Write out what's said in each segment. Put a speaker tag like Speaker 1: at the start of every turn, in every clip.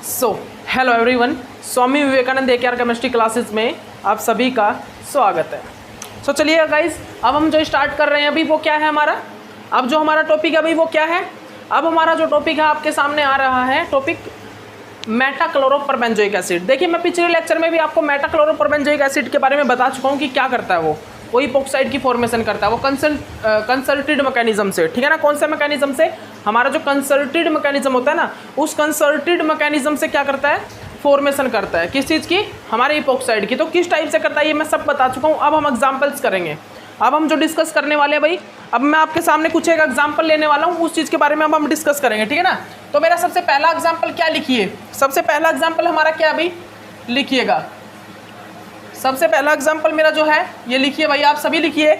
Speaker 1: So hello everyone, Swami Vivekananda AKR chemistry classes में आप सभी का स्वागत है। सो चलिए गाइस, अब हम जो स्टार्ट कर रहे हैं अभी वो क्या है हमारा, अब जो हमारा टॉपिक है अभी वो क्या है। अब हमारा जो टॉपिक है आपके सामने आ रहा है टॉपिक मेटाक्लोरोपरबेंजोइक एसिड। देखिए, मैं पिछले लेक्चर में भी आपको मेटाक्लोरोपरबेंजोइक एसिड के बारे में बता चुका हूँ कि क्या करता है वो इपोक्साइड की फॉर्मेशन करता है, वो कंसर्टेड मैकेनिज्म से, ठीक है ना। कौन से मैकेनिज्म से? हमारा जो कंसर्टेड मैकेनिज्म होता है ना, उस कंसर्टेड मैकेनिज्म से क्या करता है, फॉर्मेशन करता है। किस चीज़ की? हमारे इपोक्साइड की। तो किस टाइप से करता है ये मैं सब बता चुका हूँ। अब हम एग्जाम्पल्स करेंगे। अब हम जो डिस्कस करने वाले हैं भाई, अब मैं आपके सामने कुछ एक एग्जाम्पल लेने वाला हूँ, उस चीज़ के बारे में अब हम डिस्कस करेंगे, ठीक है ना। तो मेरा सबसे पहला एग्जाम्पल क्या लिखिए, सबसे पहला एग्जाम्पल हमारा क्या भाई लिखिएगा। सबसे पहला एग्जाम्पल मेरा जो है ये लिखिए भाई, आप सभी लिखिए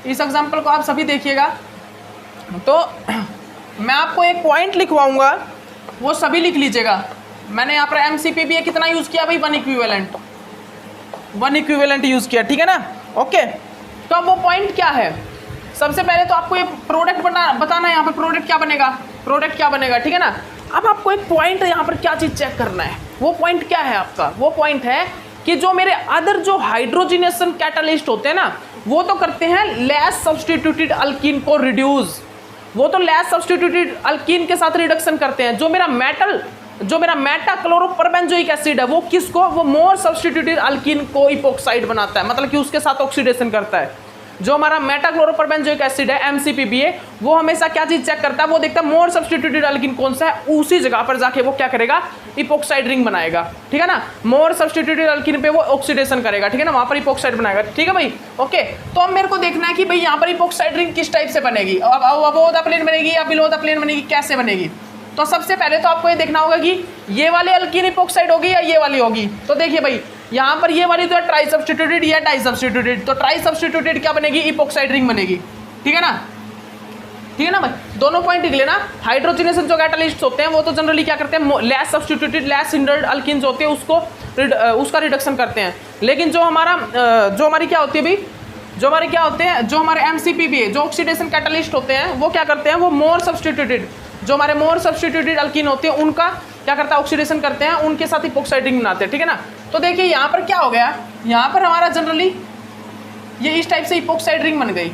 Speaker 1: इस एग्जाम्पल को, आप सभी देखिएगा। तो मैं आपको एक पॉइंट लिखवाऊंगा, वो सभी लिख लीजिएगा। मैंने यहाँ पर MCPBA कितना यूज़ किया भाई? वन इक्विवेलेंट यूज़ किया, ठीक है ना। ओके, तो अब वो पॉइंट क्या है? सबसे पहले तो आपको ये प्रोडक्ट बताना है, यहाँ पर प्रोडक्ट क्या बनेगा, ठीक है ना। अब आपको एक पॉइंट यहाँ पर क्या चीज़ चेक करना है, वो पॉइंट क्या है आपका? वो पॉइंट है कि जो मेरे अदर जो हाइड्रोजिनेशन कैटालिस्ट होते हैं ना, वो तो करते हैं लेस सब्स्टिट्यूटेड अल्कीन को रिड्यूस, वो तो लेस सब्स्टिट्यूटेड अल्कीन के साथ रिडक्शन करते हैं। जो मेरा मेटाक्लोरोपरबेंजोइक एसिड है वो किसको? वो मोर सब्स्टिट्यूटेड अल्कीन को इपोक्साइड बनाता है, मतलब कि उसके साथ ऑक्सीडेशन करता है। जो हमारा मेटाक्लोरोपरबेंजोइक एसिड है MCPBA, वो हमेशा क्या चीज चेक करता है? वो देखता है मोर सब्स्टिट्यूटेड अल्कीन कौन सा है, उसी जगह पर जाके वो क्या करेगा? इपोक्साइड रिंग बनाएगा, ठीक है ना। मोर सब्स्टिट्यूटेड अल्कीन पे वो ऑक्सीडेशन करेगा, ठीक है ना, वहां पर इपोक्साइड बनाएगा, ठीक है भाई। ओके, तो अब मेरे को देखना है कि भाई यहाँ पर इपोक्साइड रिंग किस टाइप से बनेगी, अब अबोव द प्लेन बनेगी या बिलो द प्लेन बनेगी, कैसे बनेगी। तो सबसे पहले तो आपको ये देखना होगा कि ये वाली अल्कीन इपोक्साइड होगी या ये वाली होगी। तो देखिए भाई, यहाँ पर ये वाली तो है ट्राई सब्स्टिट्यूटेड या डाई सब्स्टिट्यूटेड, तो ट्राई सब्स्टिट्यूटेड क्या बनेगी? इपोक्साइड रिंग बनेगी, ठीक है ना, ठीक है ना भाई। दोनों पॉइंट लिख लेना। हाइड्रोजनेशन जो कैटालिस्ट होते हैं वो तो जनरली क्या करते हैं, less substituted less hindered alkyne जो होती है उसका रिडक्शन करते हैं। लेकिन जो हमारी क्या होती है भाई, जो हमारे MCPBA जो ऑक्सीडेशन कैटालिस्ट होते हैं वो क्या करते हैं, वो मोर सब्स्टिट्यूटेड, जो हमारे मोर सब्स्टिट्यूटेड अल्कीन होते हैं उनका क्या करता है, ऑक्सीडेशन करते हैं, उनके साथ इपोक्साइड रिंग बनाते हैं, ठीक है ना। तो देखिए यहाँ पर क्या हो गया, यहाँ पर हमारा जनरली ये इस टाइप से इपोक्साइड रिंग बन गई।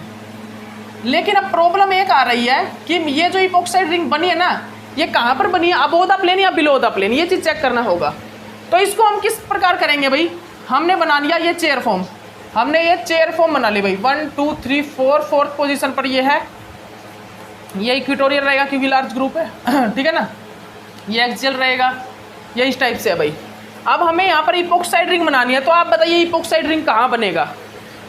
Speaker 1: लेकिन अब प्रॉब्लम एक आ रही है कि ये जो इपोक्साइड रिंग बनी है ना, ये कहाँ पर बनी है, अबोव द प्लेन या बिलो द प्लेन, ये चीज़ चेक करना होगा। तो इसको हम किस प्रकार करेंगे भाई, हमने बना लिया ये चेयर फॉर्म, हमने ये चेयर फॉर्म बना ली भाई। 1 2 3 4 फोर्थ पोजीशन पर ये है, ये इक्वेटोरियल रहेगा क्योंकि लार्ज ग्रुप है, ठीक है ना। ये एक्सियल रहेगा, ये इस टाइप से है भाई। अब हमें यहाँ पर इपोक्साइड रिंग बनानी है, तो आप बताइए इपोक्साइड रिंग कहाँ बनेगा,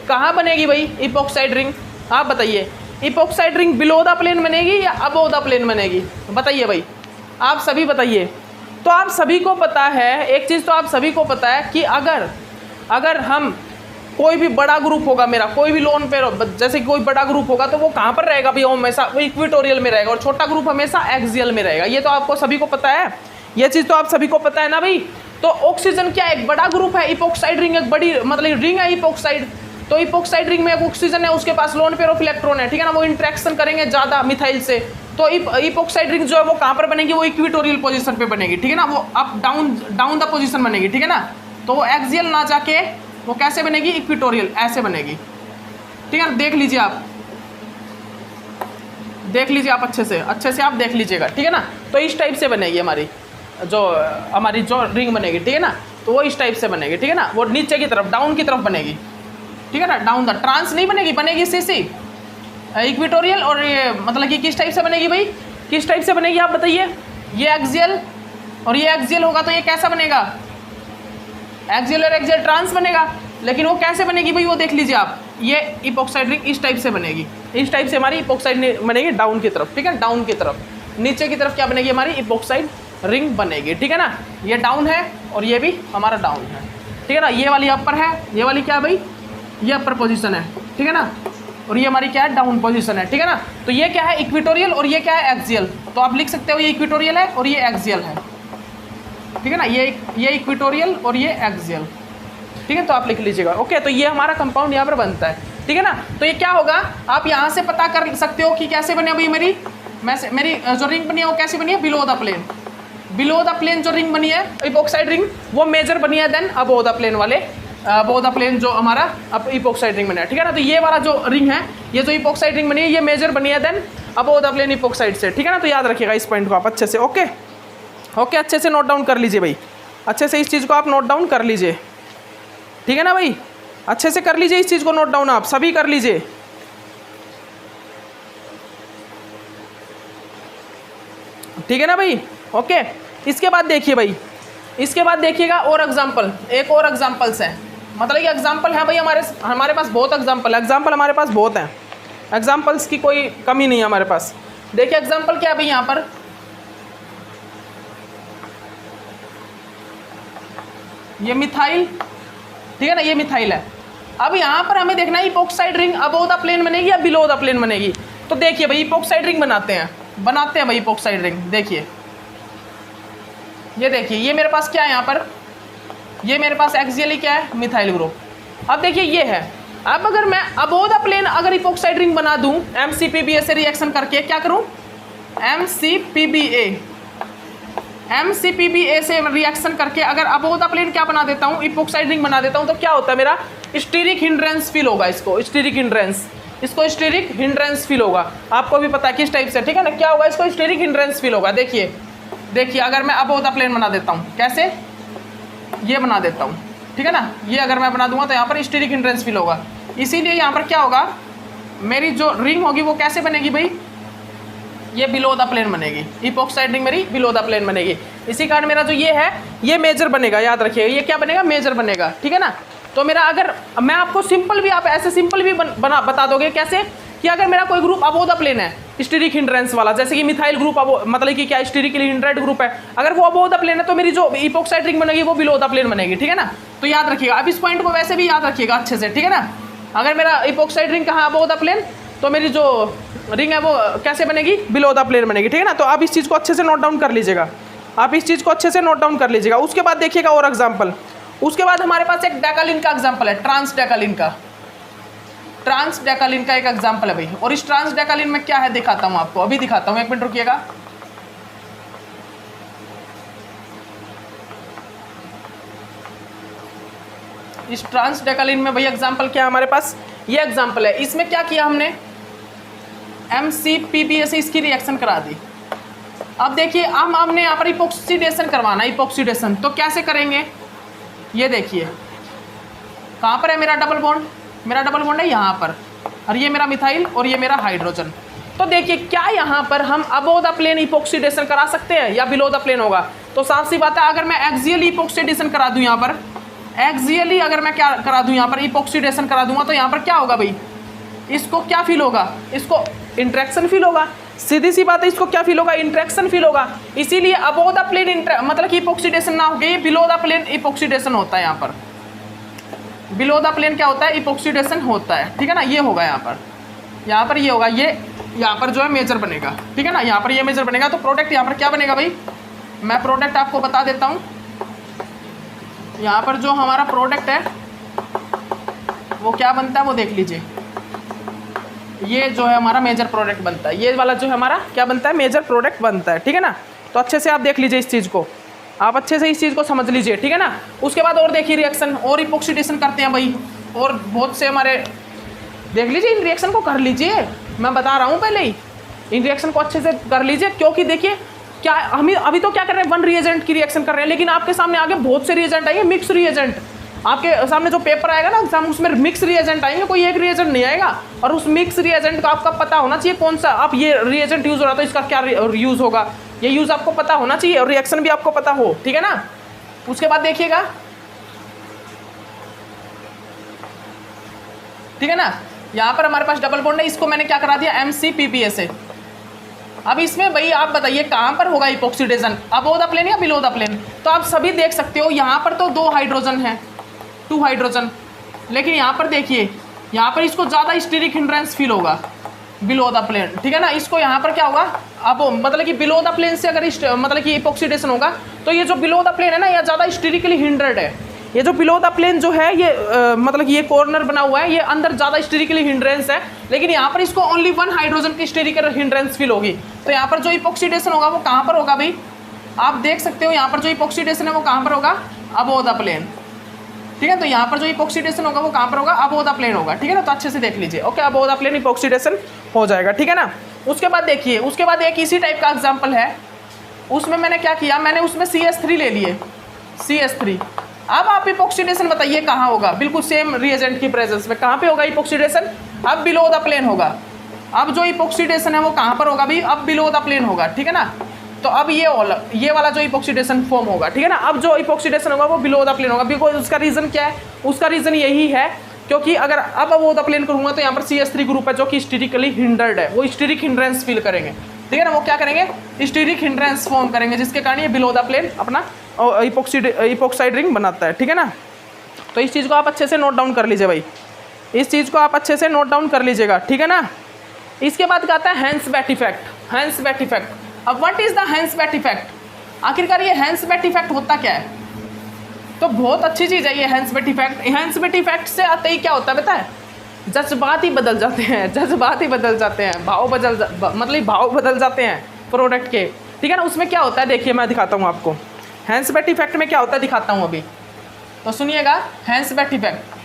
Speaker 1: कहाँ बनेगी भाई इपोक्साइड रिंग? आप बताइए, epoxide ring below the plane बनेगी या अबोव द प्लेन बनेगी? बताइए भाई, आप सभी बताइए। तो आप सभी को पता है एक चीज़, तो आप सभी को पता है कि अगर हम कोई भी बड़ा ग्रुप होगा मेरा, कोई भी लोन पे जैसे कोई बड़ा ग्रुप होगा तो वो कहाँ पर रहेगा भाई, हमेशा वो इक्वेटोरियल में रहेगा, और छोटा ग्रुप हमेशा एक्सियल में रहेगा। ये तो आपको सभी को पता है, ये चीज़ तो आप सभी को पता है ना भाई। तो ऑक्सीजन क्या एक बड़ा ग्रुप है, इपोक्साइड रिंग एक बड़ी मतलब रिंग है इपोक्साइड। तो इपोक्साइड रिंग में एक ऑक्सीजन है, उसके पास लोन पेयर ऑफ इलेक्ट्रॉन है, ठीक है ना, वो इंट्रैक्शन करेंगे ज़्यादा मिथाइल से। तो इपोक्साइड रिंग जो है वो कहाँ पर बनेगी, वो इक्वेटोरियल पोजीशन पे बनेगी, ठीक है ना, वो अप डाउन द पोजीशन बनेगी, ठीक है ना। तो वो एक्सियल ना जाके वो कैसे बनेगी, इक्वेटोरियल ऐसे बनेगी, ठीक है। देख लीजिए आप अच्छे से आप देख लीजिएगा, ठीक है ना। तो इस टाइप से बनेगी हमारी जो रिंग बनेगी, ठीक है ना। तो वो इस टाइप से बनेगी, ठीक है ना, वो नीचे की तरफ डाउन की तरफ बनेगी, ठीक है ना, डाउन द ट्रांस नहीं बनेगी सीसी इक्वेटोरियल। और ये मतलब कि किस टाइप से बनेगी भाई, किस टाइप से बनेगी आप बताइए। ये एक्सियल और ये एक्सियल होगा तो ये कैसा बनेगा, एक्सियल और एक्सियल ट्रांस बनेगा। लेकिन वो कैसे बनेगी भाई, वो देख लीजिए आप, ये इपोक्साइड रिंग इस टाइप से बनेगी, इस टाइप से हमारी इपोक्साइड बनेगी डाउन की तरफ, ठीक है, डाउन की तरफ। नीचे की तरफ क्या बनेगी, हमारी इपोक्साइड रिंग बनेगी, ठीक है ना। ये डाउन है और ये भी हमारा डाउन है, ठीक है ना। ये वाली अपर है, ये वाली क्या है भाई, ये अपर पोजीशन है, ठीक है ना, और ये हमारी क्या है, डाउन पोजीशन है, ठीक है ना। तो ये क्या है, इक्वेटोरियल, और ये क्या है, एक्सियल। तो आप लिख सकते हो ये इक्वेटोरियल है और ये एक्सियल है, ठीक है ना, ये इक्वेटोरियल और ये एक्सियल, ठीक है। तो आप लिख लीजिएगा। ओके, तो ये हमारा कंपाउंड यहाँ पर बनता है, ठीक है ना। तो ये क्या होगा, आप यहाँ से पता कर सकते हो कि कैसे बने भाई मेरी जो रिंग बनी है वो कैसे बनी है, below the plane, below the plane जो रिंग बनी है इपोक्साइड रिंग वो मेजर बनी है देन अबोव द प्लेन वाले अबोव द प्लेन जो हमारा अब इपोक्साइड रिंग बना है, ठीक है ना। तो ये वाला जो रिंग है, ये जो इपोक्साइड रिंग बनी है, ये मेजर बनी है then above the plane epoxide से, ठीक है ना। तो याद रखिएगा इस पॉइंट को आप अच्छे से। ओके ओके, अच्छे से नोट डाउन कर लीजिए भाई, अच्छे से इस चीज़ को आप नोट डाउन कर लीजिए, ठीक है ना भाई। अच्छे से कर लीजिए इस चीज़ को नोट डाउन, आप सभी कर लीजिए, ठीक है ना भाई। ओके, इसके बाद देखिए भाई, इसके बाद देखिएगा और एग्जाम्पल, एक और एग्जाम्पल्स है, मतलब कि एग्जाम्पल है भाई हमारे पास बहुत एग्जाम्पल हमारे पास बहुत हैं, एग्जाम्पल्स की कोई कमी नहीं है हमारे पास। देखिए एग्जाम्पल क्या है भाई, यहाँ पर ये मिथाइल, ठीक है ना, ये मिथाइल है। अब यहाँ पर हमें देखना है epoxide ring above the plane बनेगी या बिलो द प्लेन बनेगी। तो देखिए भाई इपोक्साइड रिंग बनाते हैं भाई इपोक्साइड रिंग। देखिए ये देखिए, ये मेरे पास क्या है यहाँ पर, ये मेरे पास एक्सियली क्या है, मिथाइल ग्रुप। अब देखिए ये है, अब अगर मैं अबोव द प्लेन अगर इपोक्साइड रिंग बना दूं MCPBA से रिएक्शन करके, क्या करूं, MCPBA से रिएक्शन करके अगर अबोव द प्लेन क्या बना देता हूं, इपोक्साइड रिंग बना देता हूं, तो क्या होता है, मेरा स्टीरिक हिंड्रेंस फील होगा, इसको स्टीरिक हिंड्रेंस फील होगा। आपको भी पता है किस टाइप से, ठीक है ना, क्या होगा, इसको स्टीरिक हिंड्रेंस फील होगा। देखिए अगर मैं अबोव द प्लेन बना देता हूँ, कैसे, ये बना देता हूँ, ठीक है ना, ये अगर मैं बना दूंगा तो यहाँ पर स्टीरिक हिंड्रेंस फील होगा। इसीलिए यहाँ पर क्या होगा, मेरी जो रिंग होगी वो कैसे बनेगी भाई, ये बिलो द प्लेन बनेगी, इपोक्साइड रिंग मेरी बिलो द प्लेन बनेगी। इसी कारण मेरा जो ये है ये मेजर बनेगा, याद रखिएगा, ये क्या बनेगा, मेजर बनेगा, ठीक है ना। तो मेरा अगर मैं आपको सिंपल भी, आप ऐसे सिंपल भी बता दोगे कैसे, कि अगर मेरा कोई ग्रुप अबोव द प्लेन है स्टीरिक हिंड्रेंस वाला, जैसे कि मिथाइल ग्रुप मतलब कि क्या स्टीरिकली हिंड्रेड ग्रुप है, अगर वो अबोव द प्लेन है तो मेरी जो इपोक्साइड रिंग बनेगी वो बिलो द प्लेन बनेगी, ठीक है ना। तो याद रखिएगा, अब इस पॉइंट को वैसे भी याद रखिएगा अच्छे से, ठीक है ना। अगर मेरा इपोक्साइड रिंग कहाँ अबोव द प्लेन, तो मेरी जो रिंग है वो कैसे बनेगी, बिलो द प्लेन बनेगी, ठीक है ना। तो आप इस चीज़ को अच्छे से नोट डाउन कर लीजिएगा, आप इस चीज़ को अच्छे से नोट डाउन कर लीजिएगा। उसके बाद देखिएगा और एग्जाम्पल, उसके बाद हमारे पास एक डेकालिन का एग्जाम्पल है, ट्रांस डेकालिन का एक एग्जाम्पल है भाई। और इस ट्रांस डेकालिन में क्या है दिखाता हूँ आपको, अभी दिखाता हूँ, एक मिनट रुकिएगा। इस ट्रांस डेकालिन में भाई एग्जाम्पल क्या है हमारे पास, ये एग्जाम्पल है। इसमें क्या किया हमने, MCPBA से इसकी रिएक्शन करा दी। अब देखिए हमने यहाँ पर इपोक्सीडेशन करवाना, इपोक्सीडेशन तो कैसे करेंगे, ये देखिए कहाँ पर है मेरा डबल बॉन्ड, मेरा डबल बॉन्ड है यहाँ पर, और ये मेरा मिथाइल और ये मेरा हाइड्रोजन। तो देखिए क्या यहाँ पर हम अबोव द प्लेन इपोक्सीडेशन करा सकते हैं या बिलो द प्लेन होगा। तो साफ सी बात है, अगर मैं एक्सियली इपोक्सीडेशन करा दूँ यहाँ पर, एक्सियली अगर मैं क्या करा दूँ यहाँ पर इपोक्सीडेशन करा दूंगा, तो यहाँ पर क्या होगा भाई, इसको क्या फील होगा, इसको इंट्रैक्शन फील होगा, सीधी सी बात है, इसको क्या फील होगा, इंट्रैक्शन फील होगा। इसीलिए अबोव द प्लेन मतलब कि इपोक्सीडेशन ना होगा, ये बिलो द प्लेन इपोक्सीडेशन होता है। यहाँ पर बिलो द प्लेन क्या होता है, इपोक्सीडेशन होता है, ठीक है ना। ये होगा यहाँ पर ये होगा, ये यहाँ पर जो है मेजर बनेगा, ठीक है ना, यहाँ पर ये मेजर बनेगा। तो प्रोडक्ट यहाँ पर क्या बनेगा भाई, मैं प्रोडक्ट आपको बता देता हूँ। यहाँ पर जो हमारा प्रोडक्ट है वो क्या बनता है वो देख लीजिए, ये जो है हमारा मेजर प्रोडक्ट बनता है, ये वाला जो है हमारा क्या बनता है, मेजर प्रोडक्ट बनता है, ठीक है ना। तो अच्छे से आप देख लीजिए इस चीज़ को, आप अच्छे से इस चीज़ को समझ लीजिए, ठीक है ना। उसके बाद और देखिए रिएक्शन, और इपोक्सीडेशन करते हैं भाई, और बहुत से हमारे देख लीजिए, इन रिएक्शन को कर लीजिए, मैं बता रहा हूँ पहले ही, इन रिएक्शन को अच्छे से कर लीजिए। क्योंकि देखिए क्या हम अभी तो क्या कर रहे हैं, वन रिएजेंट की रिएक्शन कर रहे हैं, लेकिन आपके सामने आगे बहुत से रिएजेंट आएंगे, मिक्स रिएजेंट। आपके सामने जो पेपर आएगा ना एग्जाम, उसमें मिक्स रिएजेंट आएंगे, कोई एक रिएजेंट नहीं आएगा। और उस मिक्स रिएजेंट का आपका पता होना चाहिए कौन सा, आप ये रिएजेंट यूज़ हो रहा है तो इसका क्या यूज़ होगा, ये यूज़ आपको पता होना चाहिए, और रिएक्शन भी आपको पता हो, ठीक है ना। उसके बाद देखिएगा, ठीक है ना, यहाँ पर हमारे पास डबल बॉन्ड है, इसको मैंने क्या करा दिया, MCPBA से। अब इसमें भाई आप बताइए कहाँ पर होगा इपोक्सीडेशन, अबोव द प्लेन या बिलो द प्लेन। तो आप सभी देख सकते हो, यहाँ पर तो 2 हाइड्रोजन है, 2 हाइड्रोजन, लेकिन यहाँ पर देखिए, यहाँ पर इसको ज़्यादा स्टीरिक हिंड्रेंस फील होगा बिलो द प्लेन, ठीक है ना। इसको यहाँ पर क्या होगा, अब मतलब कि बिलो द प्लेन से अगर मतलब कि इपोक्सीडेशन होगा, तो ये जो बिलो द प्लेन है ना, ये ज़्यादा स्टीरिकली हिंड्रेड है। ये जो बिलो द प्लेन जो है ये मतलब कि ये कॉर्नर बना हुआ है, ये अंदर ज़्यादा स्टीरिकली हिंड्रेंस है, लेकिन यहाँ पर इसको ओनली 1 हाइड्रोजन की स्टीरिकल हिंड्रेंस फील होगी। तो यहाँ पर जो इपोक्सीडेशन होगा वो कहाँ पर होगा भाई, आप देख सकते हो यहाँ पर जो इपॉक्सीडेशन है वो कहाँ पर होगा, अबोव द प्लेन, ठीक है। तो यहाँ पर जो इपॉक्सीडेशन होगा वो कहाँ पर होगा, अबोव द प्लेन होगा, ठीक है ना। तो अच्छे से देख लीजिए, okay, above the plane epoxidation हो जाएगा, ठीक है ना। उसके बाद देखिए, उसके बाद एक इसी टाइप का एग्जाम्पल है, उसमें मैंने क्या किया, मैंने उसमें CH3 ले लिए, CH3। अब आप इपॉक्सीडेशन बताइए कहाँ होगा, बिल्कुल सेम रिएजेंट की प्रेजेंस में कहाँ पे होगा इपॉक्सीडेशन, अब बिलो द प्लेन होगा। अब जो इपॉक्सीडेशन है वो कहाँ पर होगा भाई, अब बिलो द प्लेन होगा, ठीक है ना। तो अब ये वाला जो इपॉक्सीडेशन फॉर्म होगा, ठीक है ना, अब जो इपॉक्सीडेशन होगा वो बिलो द प्लेन होगा। बिकॉज उसका रीजन क्या है, उसका रीजन यही है क्योंकि अगर अब वो द प्लेन करूंगा तो यहाँ पर CH3 ग्रुप है जो कि स्टीरिकली हिंडर्ड है, वो स्टीरिक हिंड्रेंस फील करेंगे, ठीक है ना। वो क्या करेंगे, स्टीरिक हिंड्रेंस फॉर्म करेंगे, जिसके कारण ये बिलो द प्लेन अपना इपॉक्साइड रिंग बनाता है, ठीक है ना। तो इस चीज़ को आप अच्छे से नोट डाउन कर लीजिए भाई, इस चीज़ को आप अच्छे से नोट डाउन कर लीजिएगा, ठीक है ना। इसके बाद क्या आता है, हैंस-बेट इफेक्ट। हैंस-बेट इफेक्ट, अब व्हाट इज द हैंस-बेट इफेक्ट, आखिरकार ये हैंस-बेट इफेक्ट होता क्या है। तो बहुत अच्छी चीज़ है ये हैंस-बेट इफेक्ट। हैंस-बेट इफेक्ट से आते ही क्या होता है पता है, जज्बात ही बदल जाते हैं, जज्बात ही बदल जाते हैं, भाव बदल जाते हैं प्रोडक्ट के, ठीक है ना। उसमें क्या होता है देखिए, मैं दिखाता हूँ आपको हैंस-बेट इफेक्ट में क्या होता है, दिखाता हूँ अभी, तो सुनिएगा। हैंस-बेट इफेक्ट,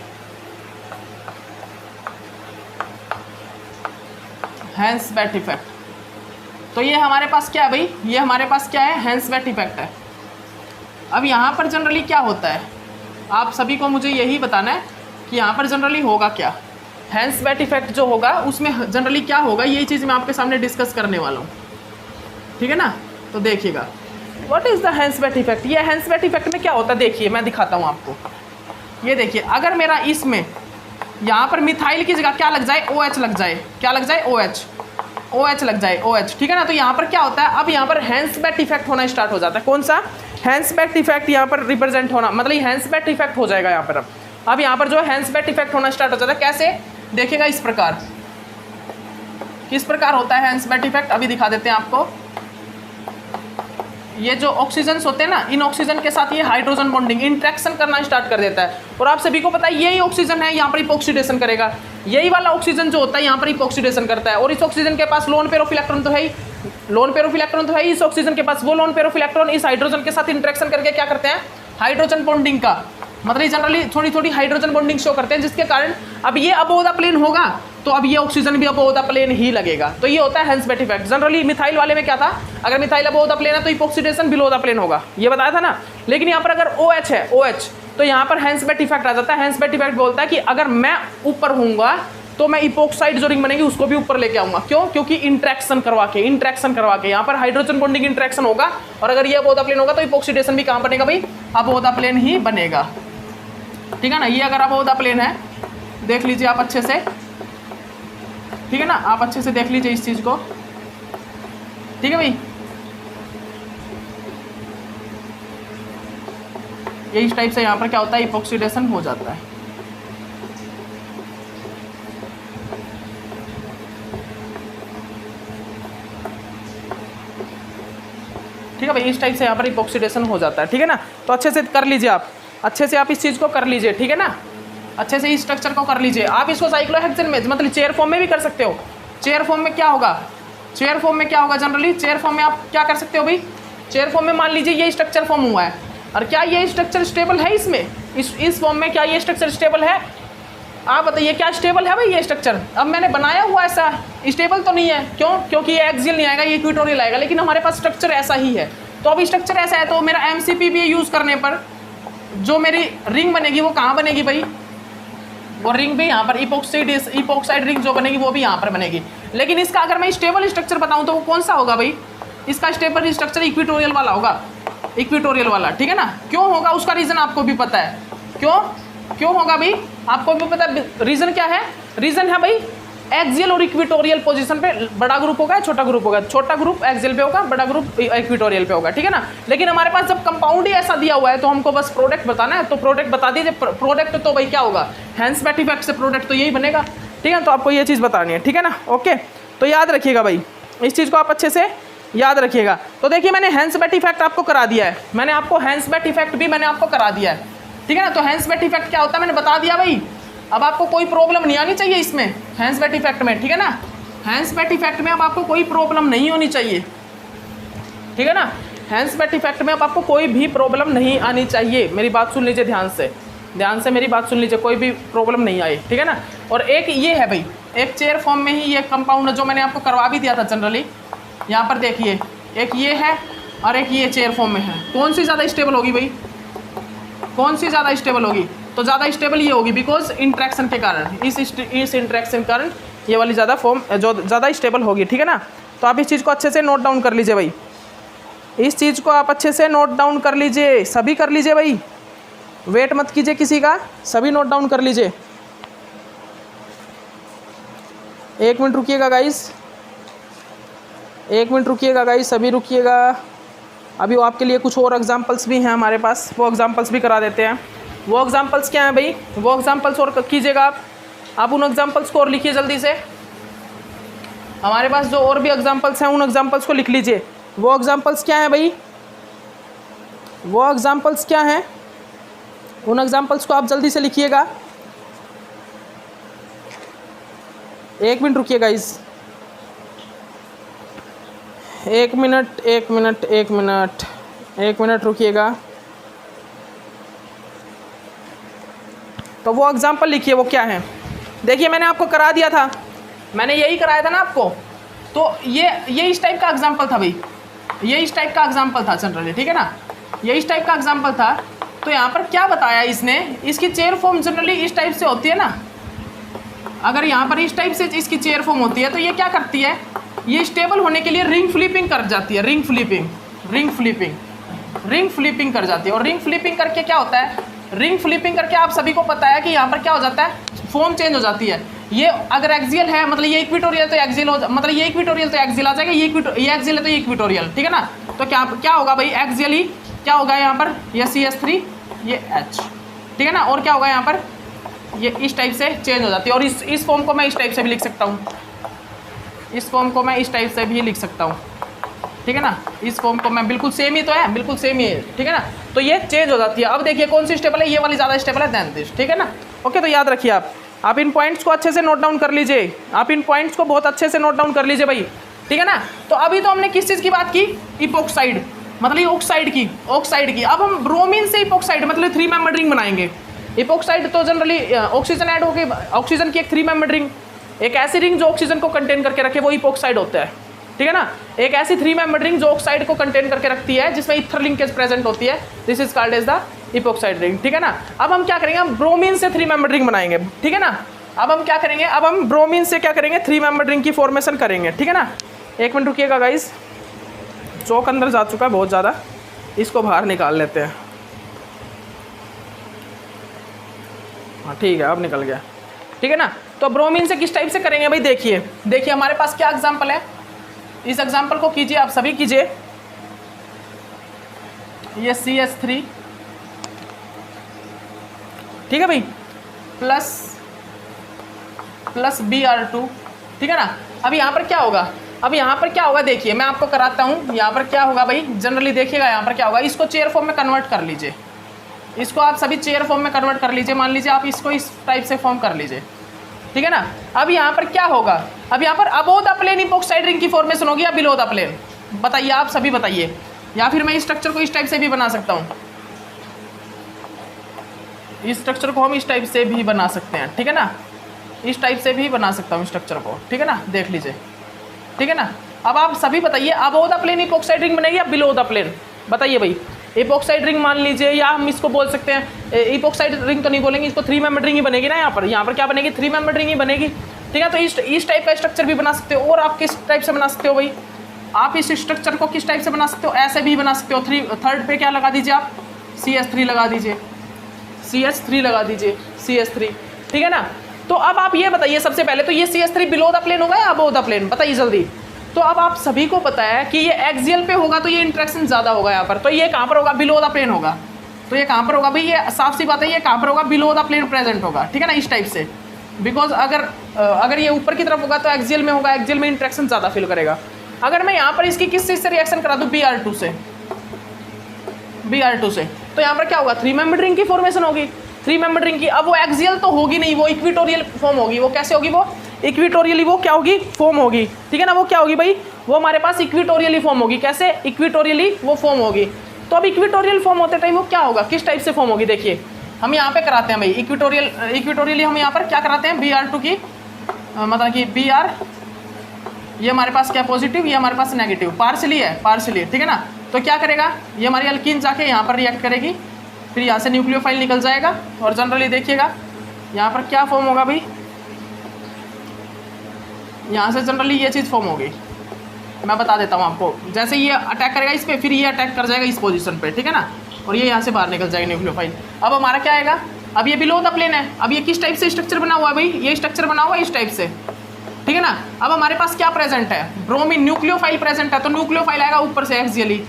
Speaker 1: हैंस-बेट इफेक्ट, तो ये हमारे पास क्या है भाई, ये हमारे पास क्या है, हैंस-बेट इफेक्ट है। अब यहाँ पर जनरली क्या होता है, आप सभी को मुझे यही बताना है कि यहाँ पर जनरली होगा क्या। हैंस-बेट इफेक्ट जो होगा उसमें जनरली क्या होगा, यही चीज़ मैं आपके सामने डिस्कस करने वाला हूँ, ठीक है ना। तो देखिएगा, व्हाट इज़ द हैंस-बेट इफेक्ट। ये हैंस-बेट इफेक्ट में क्या होता है देखिए, मैं दिखाता हूँ आपको। ये देखिए, अगर मेरा इसमें यहाँ पर मिथाइल की जगह क्या लग जाए, OH लग जाए, क्या लग जाए, OH लग जाए, OH, ठीक है ना। तो यहाँ पर क्या होता है, अब यहाँ पर हैंस-बेट इफेक्ट होना स्टार्ट हो जाता है। कौन सा, हैंस-बेट इफेक्ट यहाँ पर रिप्रेजेंट होना, मतलब हैंस-बेट इफेक्ट हो जाएगा यहाँ पर। अब यहाँ पर जो हैंस-बेट इफेक्ट होना स्टार्ट हो जाता है, कैसे देखिएगा, इस प्रकार, किस प्रकार होता है हैंस-बेट इफेक्ट, अभी दिखा देते हैं आपको। ये जो ऑक्सीजन होते हैं ना, इन ऑक्सीजन के साथ ये हाइड्रोजन बॉन्डिंग इंट्रैक्शन करना स्टार्ट कर देता है, और आप सभी को पता है यही ऑक्सीजन है यहाँ पर इपॉक्सीडेशन करेगा। यही वाला ऑक्सीजन जो होता है यहाँ पर इपॉक्सीडेशन करता है, और इस ऑक्सीजन के पास लोन पेयर ऑफ इलेक्ट्रॉन तो है ही, लोन पेयर ऑफ इलेक्ट्रॉन तो है इस ऑक्सीजन के पास, वो लोन पेयर ऑफ इलेक्ट्रॉन इस हाइड्रोजन के साथ इंटरेक्शन करके क्या करते हैं, हाइड्रोजन बॉन्डिंग का, मतलब जनरली थोड़ी थोड़ी हाइड्रोजन बॉन्डिंग शो करते हैं, जिसके कारण अब ये अबोव द प्लेन होगा तो अब ये ऑक्सीजन भी अबोव द प्लेन ही लगेगा। तो ये होता है हैंस-बेट इफेक्ट। जनरली मिथाइल वाले में क्या था, अगर मिथाइल अबोव द प्लेन है तो इपॉक्सीडेशन बिलो द प्लेन होगा, ये बताया था ना। लेकिन यहाँ पर अगर OH है, OH, तो यहाँ पर हैंस-बेट इफेक्ट आ जाता है। हैंस-बेट इफेक्ट बोलता है कि अगर मैं ऊपर हूँगा तो मैं इपॉक्साइड जो रिंग बनेगी उसको भी ऊपर लेके आऊंगा। क्यों, क्योंकि इंट्रैक्शन करवा के यहाँ पर हाइड्रोजन बॉन्डिंग इंट्रैक्शन होगा, और अगर ये अबोव द प्लेन होगा तो इपॉक्सीडेशन भी कहाँ बनेगा भाई, अबोव द प्लेन ही बनेगा, ठीक है ना। ये अगर अबोव द प्लेन है, देख लीजिए आप अच्छे से, ठीक है ना, आप अच्छे से देख लीजिए इस चीज़ को, ठीक है भाई। ये इस टाइप से यहाँ पर क्या होता है, इपॉक्सीडेशन हो जाता है। ठीक है भाई, इस टाइप से यहाँ पर इपॉक्सीडेशन हो जाता है, ठीक है ना। तो अच्छे से कर लीजिए आप, अच्छे से आप इस चीज़ को कर लीजिए, ठीक है ना, अच्छे से इस स्ट्रक्चर को कर लीजिए। आप इसको साइक्लोहेक्सेन में मतलब चेयर फॉर्म में भी कर सकते हो। चेयर फॉर्म में क्या होगा, चेयर फॉर्म में क्या होगा, जनरली चेयर फॉर्म में आप क्या कर सकते हो भाई, चेयर फॉर्म में मान लीजिए ये स्ट्रक्चर फॉर्म हुआ है, और क्या ये स्ट्रक्चर स्टेबल है इसमें, इस फॉर्म में क्या ये स्ट्रक्चर स्टेबल है, आप बताइए क्या स्टेबल है भाई ये स्ट्रक्चर। अब मैंने बनाया हुआ ऐसा स्टेबल तो नहीं है, क्यों, क्योंकि ये एक्सियल नहीं आएगा, ये इक्वेटोरियल आएगा, लेकिन हमारे पास स्ट्रक्चर ऐसा ही है। तो अब स्ट्रक्चर ऐसा है तो मेरा MCPBA यूज़ करने पर जो मेरी रिंग बनेगी वो कहाँ बनेगी भाई, वो रिंग भी यहाँ पर इपॉक्साइड रिंग जो बनेगी वो भी यहाँ पर बनेगी। लेकिन इसका अगर मैं स्टेबल स्ट्रक्चर बताऊँ तो वो कौन सा होगा भाई, इसका स्टेबल स्ट्रक्चर इक्वेटोरियल वाला होगा, इक्वेटोरियल वाला, ठीक है ना। क्यों होगा उसका रीज़न आपको भी पता है, क्यों होगा भाई, आपको भी पता है रीज़न क्या है। रीज़न है भाई एक्सियल और इक्वेटोरियल पोजीशन पे बड़ा ग्रुप होगा, छोटा ग्रुप होगा, छोटा ग्रुप एक्सियल पे होगा, बड़ा ग्रुप इक्वेटोरियल पे होगा, ठीक है ना। लेकिन हमारे पास जब कंपाउंड ही ऐसा दिया हुआ है तो हमको बस प्रोडक्ट बताना है, तो प्रोडक्ट बता दीजिए। प्रोडक्ट तो भाई क्या होगा, हैंस-बेट इफेक्ट से प्रोडक्ट तो यही बनेगा, ठीक है। तो आपको ये चीज़ बतानी है, ठीक है ना, ओके। तो याद रखिएगा भाई, इस चीज़ को आप अच्छे से याद रखिएगा। तो देखिए मैंने हैंस-बेट इफेक्ट आपको करा दिया है, मैंने आपको हैंस-बेट इफेक्ट भी मैंने आपको करा दिया है, ठीक है ना। तो हैंस-बेट इफेक्ट क्या होता है मैंने बता दिया भाई। अब आपको कोई प्रॉब्लम नहीं आनी चाहिए इसमें, हैंस-बेट इफेक्ट में, ठीक है ना। हैंस-बेट इफेक्ट में अब आपको कोई प्रॉब्लम नहीं होनी चाहिए, ठीक है ना। हैंस बैट इफेक्ट में अब आपको कोई भी प्रॉब्लम नहीं आनी चाहिए। मेरी बात सुन लीजिए ध्यान से मेरी बात सुन लीजिए, कोई भी प्रॉब्लम नहीं आए, ठीक है ना। और एक ये है भाई, एक चेयर फॉर्म में ही ये कंपाउंड जो मैंने आपको करवा भी दिया था जनरली, यहाँ पर देखिए एक ये है और एक ये चेयर फॉर्म में है। कौन सी ज़्यादा स्टेबल होगी भाई, कौन सी ज़्यादा स्टेबल होगी? तो ज़्यादा स्टेबल ये होगी, बिकॉज इंट्रैक्शन के कारण, इस इंट्रैक्शन के कारण ये वाली ज़्यादा फॉर्म जो ज़्यादा स्टेबल होगी, ठीक है ना। तो आप इस चीज़ को अच्छे से नोट डाउन कर लीजिए भाई, इस चीज़ को आप अच्छे से नोट डाउन कर लीजिए, सभी कर लीजिए भाई, वेट मत कीजिए किसी का, सभी नोट डाउन कर लीजिए। 1 मिनट रुकिएगा गाइस, 1 मिनट रुकिएगा गाइस, सभी रुकिएगा। अभी वो आपके लिए कुछ और एग्जांपल्स भी हैं हमारे पास, वो एग्जांपल्स भी करा देते हैं। वो एग्जांपल्स क्या हैं भाई, वो एग्जांपल्स और कीजिएगा आप उन एग्जांपल्स को और लिखिए जल्दी से। हमारे पास जो और भी एग्जांपल्स हैं उन एग्जांपल्स को लिख लीजिए। वो एग्जांपल्स क्या हैं भाई, वो एग्जांपल्स क्या हैं, उन एग्जांपल्स को आप जल्दी से लिखिएगा। 1 मिनट रुकिए गाइस, 1 मिनट 1 मिनट 1 मिनट 1 मिनट रुकिएगा। तो वो एग्जांपल लिखिए, वो क्या है देखिए, मैंने आपको करा दिया था, मैंने यही कराया था ना आपको। तो ये इस टाइप का एग्जांपल था भाई, ये इस टाइप का एग्जांपल था जनरली, ठीक है ना, ये इस टाइप का एग्जांपल था। तो यहाँ पर क्या बताया इसने, इसकी चेयर फॉर्म जनरली इस टाइप से होती है ना, अगर यहाँ पर इस टाइप से इसकी चेयर फॉर्म होती है तो ये क्या करती है, ये स्टेबल होने के लिए रिंग फ्लिपिंग कर जाती है, रिंग फ्लिपिंग कर जाती है। और रिंग फ्लिपिंग करके क्या होता है, रिंग फ्लिपिंग करके आप सभी को पता है कि यहाँ पर क्या हो जाता है, फॉर्म चेंज हो जाती है। ये अगर एक्सियल है मतलब ये इक्विटोरियल तो एक्सियल हो, मतलब ये इक्विटोरियल तो एक्सियल आ जाएगा, ये एक्सियल है तो ये इक्विटोरियल, ठीक है ना। तो क्या होगा भाई, एक्सियल ही क्या होगा यहाँ पर, ये CH3 ये H, ठीक है ना। और क्या होगा यहाँ पर, ये इस टाइप से चेंज हो जाती है। और इस फॉर्म को मैं इस टाइप से भी लिख सकता हूँ, इस फॉर्म को मैं इस टाइप से भी लिख सकता हूँ, ठीक है ना। इस फॉर्म को मैं बिल्कुल सेम ही तो है, बिल्कुल सेम ही है, ठीक है ना। तो ये चेंज हो जाती है। अब देखिए कौन सी स्टेबल है, ये वाली ज़्यादा स्टेबल है देन दिस, ठीक है ना। ओके, तो याद रखिए आप इन पॉइंट्स को अच्छे से नोट डाउन कर लीजिए, आप इन पॉइंट्स को बहुत अच्छे से नोट डाउन कर लीजिए भाई, ठीक है ना। तो अभी तो हमने किस चीज़ की बात की, इपोक्साइड मतलब ये ऑक्साइड की। अब हम ब्रोमीन से इपोक्साइड मतलब 3 मेंबर रिंग बनाएंगे। इपोक्साइड तो जनरली ऑक्सीजन ऐड होके ऑक्सीजन की एक 3 मेंबर रिंग, एक ऐसी रिंग जो ऑक्सीजन को कंटेन करके रखे वो इपोक्साइड होता है, ठीक है ना। एक ऐसी 3 मेंबर रिंग जो ऑक्साइड को कंटेन करके रखती है जिसमें ईथर लिंकेज प्रेजेंट होती है, this is called as the epoxide ring, ठीक है ना। अब हम क्या करेंगे, हम ब्रोमीन से 3 मेंबर रिंग बनाएंगे, ठीक है ना। अब हम क्या करेंगे, अब हम ब्रोमीन से क्या करेंगे, 3 मेंबर रिंग की फॉर्मेशन करेंगे, ठीक है ना। 1 मिनट रुकिएगा गाइस, चौक अंदर जा चुका है बहुत ज़्यादा, इसको बाहर निकाल लेते हैं। हाँ ठीक है, अब निकल गया, ठीक है ना। तो ब्रोमीन से किस टाइप से करेंगे भाई, देखिए हमारे पास क्या एग्जांपल है, इस एग्जांपल को कीजिए, आप सभी कीजिए। ये CH3, ठीक है भाई, प्लस Br2, ठीक है ना। अब यहाँ पर क्या होगा, देखिए मैं आपको कराता हूँ। यहाँ पर क्या होगा भाई, जनरली देखिएगा यहाँ पर क्या होगा, इसको चेयर फॉर्म में कन्वर्ट कर लीजिए, इसको आप सभी चेयर फॉर्म में कन्वर्ट कर लीजिए। मान लीजिए आप इसको इस टाइप से फॉर्म कर लीजिए, ठीक है ना। अब यहाँ पर क्या होगा, अब यहाँ पर above the plane epoxide ring की फॉर्मेशन होगी या बिलो द प्लेन, बताइए आप सभी बताइए। या फिर मैं इस स्ट्रक्चर को इस टाइप से भी बना सकता हूँ, इस स्ट्रक्चर को हम इस टाइप से भी बना सकते हैं, ठीक है ना, इस टाइप से भी बना सकता हूँ स्ट्रक्चर को, ठीक है ना, देख लीजिए, ठीक है ना। अब आप सभी बताइए, above the plane epoxide ring बनेगी या बिलो द प्लेन, बताइए भाई। इपोक्साइड रिंग मान लीजिए, या हम इसको बोल सकते हैं, इपोक्साइड रिंग तो नहीं बोलेंगे, इसको 3 मेंबर रिंग ही बनेगी ना। यहाँ पर क्या बनेगी, 3 मेंबर रिंग ही बनेगी, ठीक है। तो इस टाइप का स्ट्रक्चर भी बना सकते हो। और आप किस टाइप से बना सकते हो भाई, आप इस स्ट्रक्चर को किस टाइप से बना सकते हो, ऐसे भी बना सकते हो। थर्ड पे क्या लगा दीजिए आप, CH3 लगा दीजिए, CH3, ठीक है ना। तो अब आप ये बताइए सबसे पहले, तो ये CH3 बिलो द प्लेन होगा या अबोव द प्लेन, बताइए जल्दी। तो अब आप सभी को पता है कि ये एक्सियल पे होगा तो ये इंट्रैक्शन ज़्यादा होगा यहाँ पर, तो ये कहाँ पर होगा, बिलो द प्लेन होगा। तो ये कहाँ पर होगा भाई, ये साफ सी बात है, ये कहाँ पर होगा, बिलो द प्लेन प्रेजेंट होगा, ठीक है ना, इस टाइप से। बिकॉज अगर ये ऊपर की तरफ होगा तो एक्सियल में होगा, एक्सियल में इंट्रैक्शन ज़्यादा फील करेगा। अगर मैं यहाँ पर इसकी किस चीज़ से रिएक्शन करा दूँ, Br2 से, तो यहाँ पर क्या होगा, 3 मेंबर रिंग की फॉर्मेशन होगी, 3 मेंबर रिंग की। अब वो एक्सियल तो होगी नहीं, वो इक्विटोरियल फॉर्म होगी। वो कैसे होगी, वो इक्विटोरियली वो क्या होगी, फॉर्म होगी, ठीक है ना। वो क्या होगी भाई, वो हमारे पास इक्विटोरियली फॉर्म होगी। कैसे, इक्विटोरियली वो फॉर्म होगी। तो अब इक्विटोरियल फॉर्म होते टाइम वो क्या होगा, किस टाइप से फॉर्म होगी, देखिए हम यहाँ पे कराते हैं भाई इक्विटोरियली हम यहाँ पर क्या कराते हैं, Br2 की मतलब कि Br, ये हमारे पास क्या पॉजिटिव, ये हमारे पास नेगेटिव, पार्शली है, ठीक है ना। तो क्या करेगा, ये हमारी अल्कीन जाके यहाँ पर रिएक्ट करेगी, फिर यहाँ से न्यूक्लियोफाइल निकल जाएगा और जनरली देखिएगा यहाँ पर क्या फॉर्म होगा भाई, यहाँ से जनरली ये चीज़ फॉर्म होगी। मैं बता देता हूँ आपको, जैसे ये अटैक करेगा इस पर, फिर ये अटैक कर जाएगा इस पोजीशन पे, ठीक है ना, और ये यहाँ से बाहर निकल जाएगा न्यूक्लियोफाइल। अब हमारा क्या आएगा, अब ये बिलो द प्लेन है। अब ये किस टाइप से स्ट्रक्चर बना हुआ है भाई, ये स्ट्रक्चर बना हुआ है इस टाइप से, ठीक है ना। अब हमारे पास क्या प्रेजेंट है, ब्रोमीन न्यूक्लियोफाइल प्रेजेंट है, तो न्यूक्लियोफाइल आएगा ऊपर से एक्सियली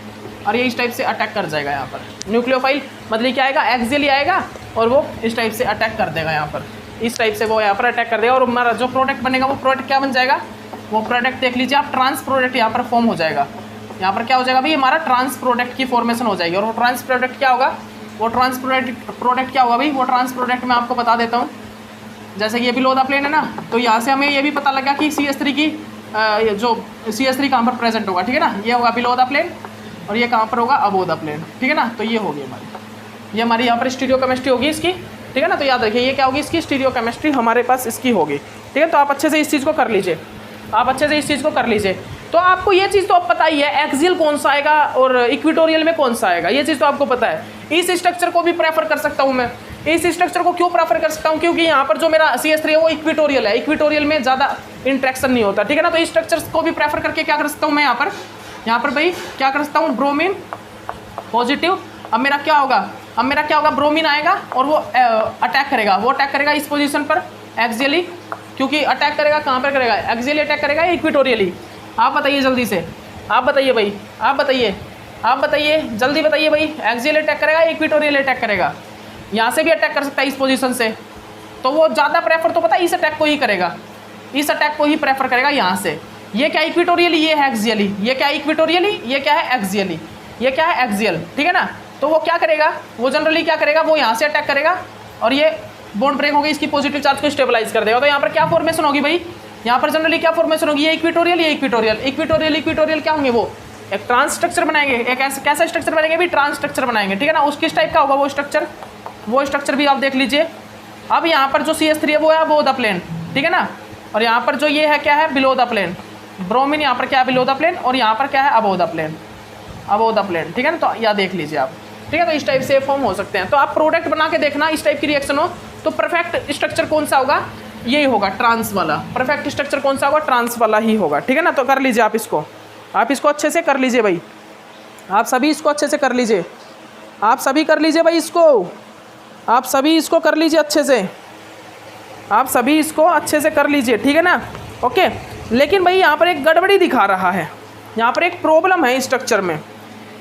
Speaker 1: और ये इस टाइप से अटैक कर जाएगा यहाँ पर। न्यूक्लियोफाइल मतलब क्या आएगा, एक्सियली आएगा और वो इस टाइप से अटैक कर देगा यहाँ पर, इस टाइप से वो यहाँ पर अटैक कर देगा और हमारा जो प्रोडक्ट बनेगा वो प्रोडक्ट क्या बन जाएगा, वो प्रोडक्ट देख लीजिए आप, ट्रांस प्रोडक्ट यहाँ पर फॉर्म हो जाएगा। यहाँ पर क्या हो जाएगा भाई, हमारा ट्रांस प्रोडक्ट की फॉर्मेशन हो जाएगी। और वो ट्रांस प्रोडक्ट क्या होगा, वो ट्रांस प्रोडक्ट क्या होगा भाई, वो ट्रांस प्रोडक्ट मैं आपको बता देता हूँ। जैसे ये बिलो द प्लेन है ना, तो यहाँ से हमें ये भी पता लगा कि CH3 की जो CH3 कहाँ पर प्रेजेंट होगा, ठीक है ना। ये होगा बिलो द प्लेन और ये कहाँ पर होगा, अबो द प्लेन, ठीक है ना। तो ये होगी हमारी, ये हमारी यहाँ पर स्टीरियोकेमिस्ट्री होगी इसकी, ठीक है ना। तो याद रखिए ये क्या होगी, इसकी स्टीरियोकेमिस्ट्री हमारे पास इसकी होगी, ठीक है। तो आप अच्छे से इस चीज़ को कर लीजिए, आप अच्छे से इस चीज़ को कर लीजिए। तो आपको ये चीज़ तो अब पता ही है, एक्सियल कौन सा आएगा और इक्विटोरियल में कौन सा आएगा, ये चीज़ तो आपको पता है। इस स्ट्रक्चर को भी प्रेफर कर सकता हूँ मैं, इस स्ट्रक्चर को क्यों प्रेफर कर सकता हूँ, क्योंकि यहाँ पर जो मेरा CH3 है वो इक्विटोरियल है, इक्विटोरियल में ज़्यादा इंट्रैक्शन नहीं होता, ठीक है ना। तो इस स्ट्रक्चर को भी प्रेफर करके क्या कर सकता हूँ मैं यहाँ पर भाई क्या कर सकता हूँ, ब्रोमीन पॉजिटिव। अब मेरा क्या होगा, ब्रोमीन आएगा और वो अटैक करेगा, वो अटैक करेगा इस पोजीशन पर एक्सियली, क्योंकि अटैक करेगा कहाँ पर करेगा, एक्सियली अटैक करेगा इक्विटोरियली। आप बताइए जल्दी से, आप बताइए भाई, आप बताइए जल्दी बताइए भाई, एक्सियली अटैक करेगा इक्विटोरियल अटैक करेगा, यहाँ से भी अटैक कर सकता है इस पोजीशन से। तो वो ज़्यादा प्रेफर तो पता है इस अटैक को ही करेगा, इस अटैक को ही प्रेफर करेगा यहाँ से। ये क्या इक्विटोरियली, ये है एक्सियली, ये क्या इक्विटोरियली, ये क्या है एक्सियली, ये क्या है एक्सियल, ठीक है ना। तो वो क्या करेगा, वो जनरली क्या करेगा, वो यहाँ से अटैक करेगा और ये बॉन्ड ब्रेक होगी, इसकी पॉजिटिव चार्ज को स्टेबलाइज कर देगा। तो यहाँ पर क्या फॉर्मेशन होगी भाई, यहाँ पर जनरली क्या फॉर्मेशन होगी, ये इक्विटोरियल, ये इक्विटोरियल क्या होंगे, वो एक ट्रांस स्ट्रक्चर बनाएंगे, एक कैसा स्ट्रक्चर बनाएंगे भी, ट्रांस स्ट्रक्चर बनाएंगे, ठीक है ना। उस किस टाइप का होगा वो स्ट्रक्चर भी आप देख लीजिए। अब यहाँ पर जो CH3 है वो है अबोव द प्लेन, ठीक है ना। और यहाँ पर जो ये है क्या है, बिलो द प्लेन, ब्रोमीन यहाँ पर क्या है, बिलो द प्लेन, और यहाँ पर क्या है, अबोव द प्लेन, ठीक है ना। तो यह देख लीजिए आप, ठीक है। तो इस टाइप से फॉर्म हो सकते हैं। तो आप प्रोडक्ट बना के देखना, इस टाइप की रिएक्शन हो तो परफेक्ट स्ट्रक्चर कौन सा होगा, यही होगा ट्रांस वाला। परफेक्ट स्ट्रक्चर कौन सा होगा, ट्रांस वाला ही होगा, ठीक है ना। तो कर लीजिए आप इसको अच्छे से कर लीजिए भाई, आप सभी इसको अच्छे से कर लीजिए, आप सभी कर लीजिए भाई इसको, आप सभी इसको कर लीजिए अच्छे से, आप सभी इसको अच्छे से कर लीजिए, ठीक है ना। ओके, लेकिन भाई यहाँ पर एक गड़बड़ी दिखा रहा है, यहाँ पर एक प्रॉब्लम है स्ट्रक्चर में,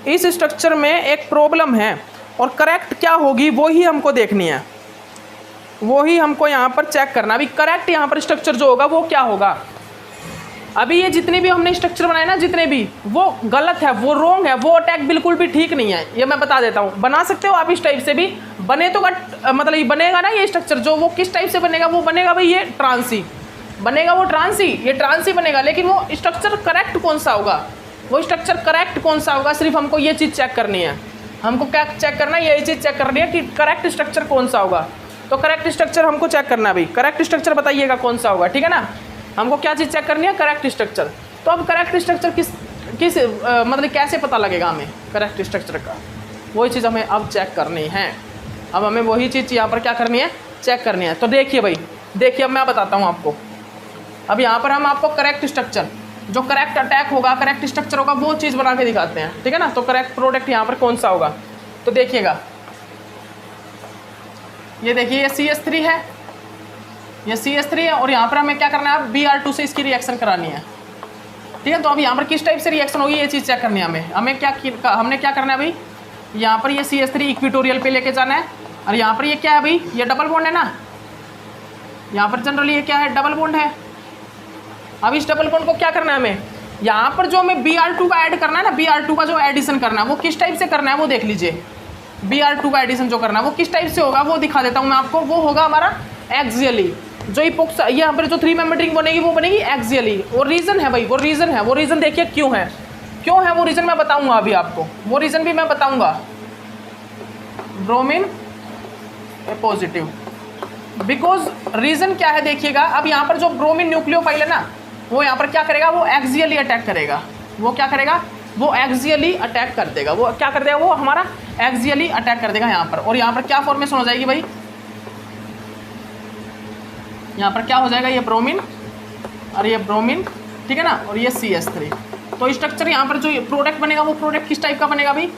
Speaker 1: इस स्ट्रक्चर में एक प्रॉब्लम है और करेक्ट क्या होगी वो ही हमको देखनी है, वो ही हमको यहाँ पर चेक करना। अभी करेक्ट यहाँ पर स्ट्रक्चर जो होगा वो क्या होगा। अभी ये जितने भी हमने स्ट्रक्चर बनाए ना, जितने भी, वो गलत है, वो रॉन्ग है, वो अटैक बिल्कुल भी ठीक नहीं है, ये मैं बता देता हूँ। बना सकते हो आप इस टाइप से भी, बने तो मतलब ये बनेगा ना, ये स्ट्रक्चर जो वो किस टाइप से बनेगा, वो बनेगा भाई ये ट्रांसी बनेगा, वो ट्रांसी, ये ट्रांसी बनेगा। लेकिन वो स्ट्रक्चर करेक्ट कौन सा होगा, वो स्ट्रक्चर करेक्ट कौन सा होगा, सिर्फ हमको ये चीज़ चेक करनी है। हमको क्या चेक करना है, यही चीज़ चेक करनी है कि करेक्ट स्ट्रक्चर कौन सा होगा। तो करेक्ट स्ट्रक्चर हमको चेक करना है भाई, करेक्ट स्ट्रक्चर बताइएगा कौन सा होगा, ठीक है ना। हमको क्या चीज़ चेक करनी है, करेक्ट स्ट्रक्चर। तो अब करेक्ट स्ट्रक्चर किस मतलब कैसे पता लगेगा हमें करेक्ट स्ट्रक्चर का, वही चीज़ हमें अब चेक करनी है। अब हमें वही चीज़ यहाँ पर क्या करनी है, चेक करनी है। तो देखिए भाई, देखिए अब मैं बताता हूँ आपको। अब यहाँ पर हम आपको करेक्ट स्ट्रक्चर, जो करेक्ट अटैक होगा, करेक्ट स्ट्रक्चर होगा, वो चीज़ बना के दिखाते हैं, ठीक है ना। तो करेक्ट प्रोडक्ट यहाँ पर कौन सा होगा, तो देखिएगा, ये देखिए ये CH3 है, ये CH3 है, और यहाँ पर हमें क्या करना है, Br2 से इसकी रिएक्शन करानी है, ठीक है। तो अब यहाँ पर किस टाइप से रिएक्शन होगी, ये चीज़ चेक करनी है हमें। हमने क्या करना है भाई, यहाँ पर ये CH3 इक्विटोरियल पे लेके जाना है, और यहाँ पर ये क्या है भाई, ये डबल बॉन्ड है ना, यहाँ पर जनरली ये क्या है, डबल बॉन्ड है। अब इस डबल बॉन्ड को क्या करना है हमें, यहाँ पर जो हमें Br2 का ऐड करना है ना, Br2 का जो एडिशन करना है वो किस टाइप से करना है, वो देख लीजिए। Br2 का एडिशन जो करना है वो किस टाइप से होगा, वो दिखा देता हूँ मैं आपको। वो होगा हमारा एक्सियली, जो इपोक्सा ये यहाँ पर जो 3 मेंबर रिंग बनेगी वो बनेगी एक्सियली। वो रीज़न है भाई, वो रीज़न है, वो रीज़न देखिए क्यों है वो रीज़न मैं बताऊंगा अभी आपको, वो रीज़न भी मैं बताऊंगा। ब्रोमीन पॉजिटिव, बिकॉज रीज़न क्या है देखिएगा। अब यहाँ पर जो ब्रोमीन न्यूक्लियोफाइल है ना, वो यहाँ पर क्या करेगा, वो एक्सियली अटैक करेगा। वो क्या करेगा, वो एक्सियली अटैक कर देगा। वो क्या कर देगा, वो हमारा एक्सियली अटैक कर देगा यहाँ पर। और यहाँ पर क्या फॉर्मेशन हो जाएगी भाई, यहाँ पर क्या हो जाएगा, ये ब्रोमीन और ये ब्रोमीन, ठीक है ना, और ये CH3। तो स्ट्रक्चर यहाँ पर जो प्रोडक्ट बनेगा वो प्रोडक्ट किस टाइप का बनेगा भाई,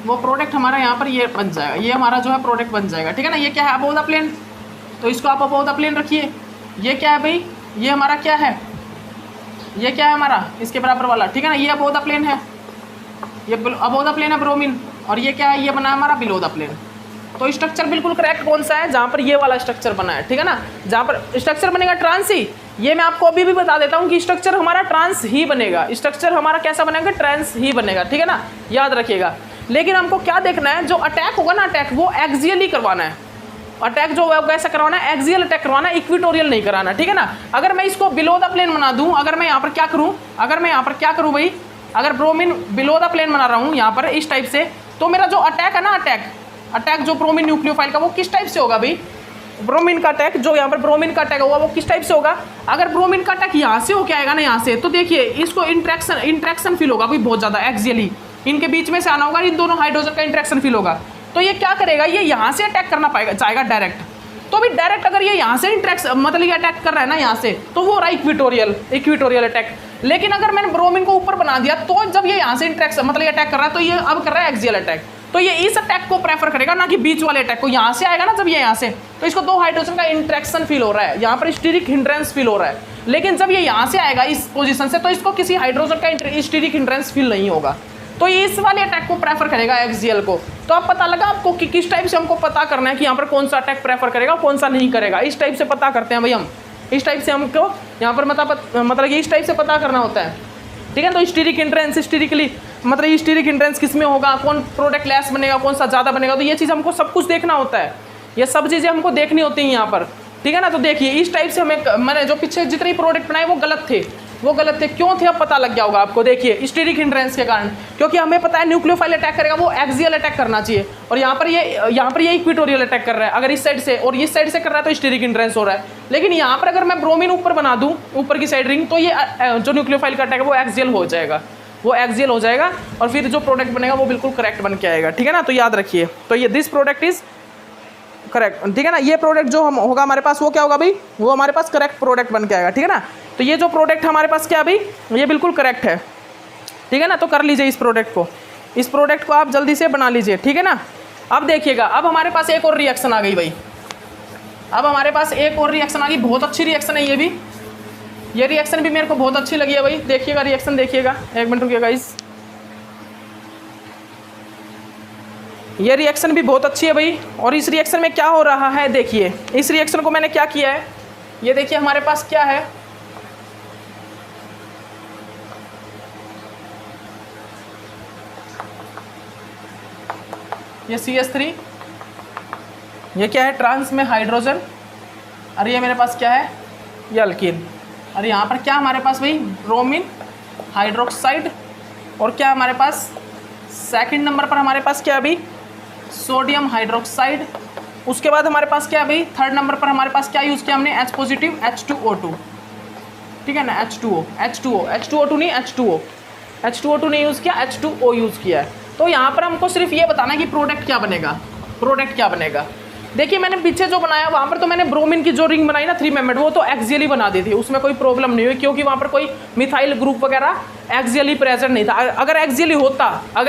Speaker 1: वो प्रोडक्ट हमारा यहाँ पर ये बन जाएगा, ये हमारा जो है प्रोडक्ट बन जाएगा, ठीक है ना। ये क्या है, अबोव द प्लेन, तो इसको आप अबोव द प्लेन रखिए। ये क्या है भाई, ये हमारा क्या है, ये क्या है हमारा इसके बराबर वाला, ठीक है ना, ये अबोव द प्लेन है, ये अबोव द प्लेन है ब्रोमीन। और ये क्या है, ये बना हमारा बिलो द प्लेन। तो स्ट्रक्चर बिल्कुल करेक्ट कौन सा है, जहाँ पर ये वाला स्ट्रक्चर बना है, ठीक है ना, जहाँ पर स्ट्रक्चर बनेगा ट्रांस ही। ये मैं आपको अभी भी बता देता हूँ कि स्ट्रक्चर हमारा ट्रांस ही बनेगा, स्ट्रक्चर हमारा कैसा बनेगा, ट्रांस ही बनेगा, ठीक है ना, याद रखिएगा। लेकिन हमको क्या देखना है, जो अटैक होगा ना, अटैक वो एक्सियली करवाना है। अटैक जो है कैसा करवाना है, एक्सियल अटैक करवाना है, इक्वेटोरियल नहीं कराना, ठीक है ना। अगर मैं इसको बिलो द प्लेन बना दूं, अगर मैं यहाँ पर क्या करूँ, अगर मैं यहाँ पर क्या करूँ भाई, अगर ब्रोमीन बिलो द प्लेन बना रहा हूँ यहाँ पर इस टाइप से, तो मेरा जो अटैक है ना, अटैक जो ब्रोमीन न्यूक्लियोफाइल का वो किस टाइप से होगा भाई, ब्रोमीन का अटैक जो यहाँ पर ब्रोमीन का अटैक होगा वो किस टाइप से होगा। अगर ब्रोमीन का अटैक यहाँ से होके आएगा ना, यहाँ से, तो देखिए इसको इंट्रैक्शन फील होगा भाई बहुत ज़्यादा, एक्सियली इनके बीच में से आना होगा, इन दोनों हाइड्रोजन का इंट्रैक्शन फील होगा। तो ये क्या करेगा, ये यहाँ से अटैक करना पाएगा, जाएगा डायरेक्ट। तो भी डायरेक्ट अगर ये यहाँ से इंट्रैक्शन मतलब ये अटैक कर रहा है ना यहाँ से, तो वो हो रहा है इक्वेटोरियल अटैक। लेकिन अगर मैंने ब्रोमीन को ऊपर बना दिया, तो जब ये यहाँ से इंट्रैक्शन मतलब ये अटैक कर रहा है, तो ये अब कर रहा है एक्सियल अटैक। तो ये इस अटैक को प्रेफर करेगा, ना कि बीच वाले अटैक को। यहाँ से आएगा ना जब ये यहाँ से, तो इसको दो हाइड्रोजन का इंट्रैक्शन फील हो रहा है, यहाँ पर स्टीरिक हिंड्रेंस फील हो रहा है। लेकिन जब ये यहाँ से आएगा इस पोजीशन से, तो इसको किसी हाइड्रोजन का स्टीरिक हिंड्रेंस फील नहीं होगा। तो ये इस वाले अटैक को प्रेफर करेगा, एक्सियल को। तो अब पता लगा आपको कि किस टाइप से हमको पता करना है कि यहाँ पर कौन सा अटैक प्रेफर करेगा, कौन सा नहीं करेगा। इस टाइप से पता करते हैं भाई हम, इस टाइप से हमको यहाँ पर मतलब ये इस टाइप से पता करना होता है, ठीक है। तो स्टीरिक हिंड्रेंस, स्टीरिकली मतलब स्टीरिक हिंड्रेंस किस में होगा, कौन प्रोडक्ट लेस बनेगा, कौन सा ज़्यादा बनेगा, तो ये चीज़ हमको सब कुछ देखना होता है, ये सब चीज़ें हमको देखनी होती हैं यहाँ पर, ठीक है ना। तो देखिए इस टाइप से हमें, मैंने जो पीछे जितने प्रोडक्ट बनाए वो गलत थे, क्यों थे अब पता लग गया होगा आपको। देखिए स्टीरिक हिंड्रेंस के कारण, क्योंकि हमें पता है न्यूक्लियोफाइल अटैक करेगा वो एक्सियल अटैक करना चाहिए, और यहाँ पर ये इक्वेटोरियल अटैक कर रहा है। अगर इस साइड से और इस साइड से कर रहा है तो स्टीरिक हिंड्रेंस हो रहा है। लेकिन यहाँ पर अगर मैं ब्रोमीन ऊपर बना दूँ, ऊपर की साइड रिंग, तो ये जो न्यूक्लियोफाइल का अटैक है वो एक्सियल हो जाएगा, और फिर जो प्रोडक्ट बनेगा वो बिल्कुल करेक्ट बन के आएगा, ठीक है ना। तो याद रखिए, तो ये दिस प्रोडक्ट इज करेक्ट, ठीक है ना। ये प्रोडक्ट जो हम होगा हमारे पास वो क्या होगा भाई, वो हमारे पास करेक्ट प्रोडक्ट बन के आएगा, ठीक है ना। तो ये जो प्रोडक्ट हमारे पास क्या भाई, ये बिल्कुल करेक्ट है, ठीक है ना। तो कर लीजिए इस प्रोडक्ट को आप जल्दी से बना लीजिए, ठीक है ना। अब देखिएगा, अब हमारे पास एक और रिएक्शन आ गई भाई, अब हमारे पास एक और रिएक्शन आ गई, बहुत अच्छी रिएक्शन है ये भी। ये रिएक्शन भी मेरे को बहुत अच्छी लगी है भाई। देखिएगा रिएक्शन, देखिएगा, एक मिनट रुकिएगा इस, ये रिएक्शन भी बहुत अच्छी है भाई। और इस रिएक्शन में क्या हो रहा है, देखिए इस रिएक्शन को मैंने क्या किया है, ये देखिए हमारे पास क्या है, ये CH3, ये क्या है, ट्रांस में हाइड्रोजन, और ये मेरे पास क्या है, ये अल्कीन। और यहाँ पर क्या हमारे पास भाई, ब्रोमीन हाइड्रोक्साइड, और क्या हमारे पास सेकंड नंबर पर हमारे पास क्या है भाई, सोडियम हाइड्रोक्साइड। उसके बाद हमारे पास क्या है भाई, थर्ड नंबर पर हमारे पास क्या यूज़ किया हमने, H पॉजिटिव H2O2, ठीक है ना, H2O2 नहीं, H2O2 नहीं यूज़ किया, H2O यूज़ किया है। तो यहाँ पर हमको सिर्फ ये बताना है कि प्रोडक्ट क्या बनेगा। देखिए मैंने पीछे जो बनाया वहाँ पर तो मैंने ब्रोमीन की जो रिंग बनाई ना 3 मेंबर्ड, वो तो एक्सियली बना दी थी, उसमें कोई प्रॉब्लम नहीं हुई, क्योंकि वहाँ पर कोई मिथाइल ग्रुप वगैरह एक्सियली प्रेजेंट नहीं था। अगर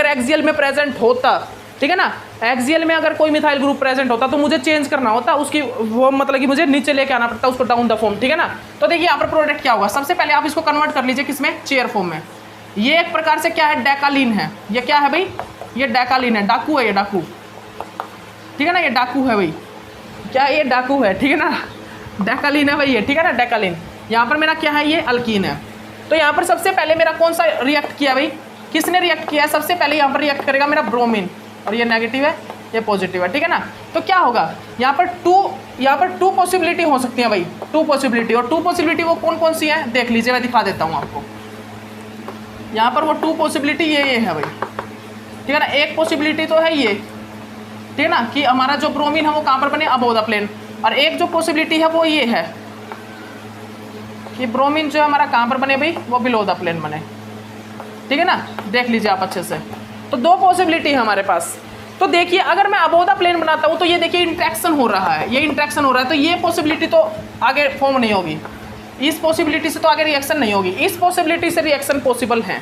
Speaker 1: एक्सियल में प्रेजेंट होता, ठीक है ना, एक्सियल में अगर कोई मिथाइल ग्रुप प्रेजेंट होता तो मुझे चेंज करना होता उसकी, वो मतलब कि मुझे नीचे लेके आना पड़ता उसको, डाउन द फॉर्म, ठीक है ना। तो देखिए यहाँ पर प्रोडक्ट क्या होगा, सबसे पहले आप इसको कन्वर्ट कर लीजिए किसमें, चेयर फॉर्म में। ये एक प्रकार से क्या है, डेकालीन है। ये क्या है भाई, ये डेकालीन है, डाकू है, ये डाकू, ठीक है ना, ये डाकू है भाई, क्या ये डाकू है, ठीक है ना, डेकालीन है भाई ये, ठीक है ना, डेकालीन। यहाँ पर मेरा क्या है, ये अल्कीन है। तो यहाँ पर सबसे पहले मेरा कौन सा रिएक्ट किया भाई, किसने रिएक्ट किया है, सबसे पहले यहाँ पर रिएक्ट करेगा मेरा ब्रोमीन, और ये नेगेटिव है, ये पॉजिटिव है, ठीक है ना। तो क्या होगा यहाँ पर टू पॉसिबिलिटी हो सकती है भाई, टू पॉसिबिलिटी। और टू पॉसिबिलिटी वो कौन कौन सी है देख लीजिए, मैं दिखा देता हूँ आपको। यहाँ पर वो टू पॉसिबिलिटी ये है भाई, ठीक है ना। एक पॉसिबिलिटी तो है ये, ठीक है ना, कि हमारा जो ब्रोमीन है वो कहाँ पर बने, अबव द प्लेन। और एक जो पॉसिबिलिटी है वो ये है कि ब्रोमीन जो है हमारा कहाँ पर बने भाई, वो बिलो द प्लेन बने, ठीक है ना। देख लीजिए आप अच्छे से, तो दो पॉसिबिलिटी है हमारे पास। तो देखिए अगर मैं अबव द प्लेन बनाता हूँ तो ये देखिए इंट्रैक्शन हो रहा है, ये इंट्रैक्शन हो रहा है, तो ये पॉसिबिलिटी तो आगे फॉर्म नहीं होगी, इस पॉसिबिलिटी से तो आगे रिएक्शन नहीं होगी। इस पॉसिबिलिटी से रिएक्शन पॉसिबल है,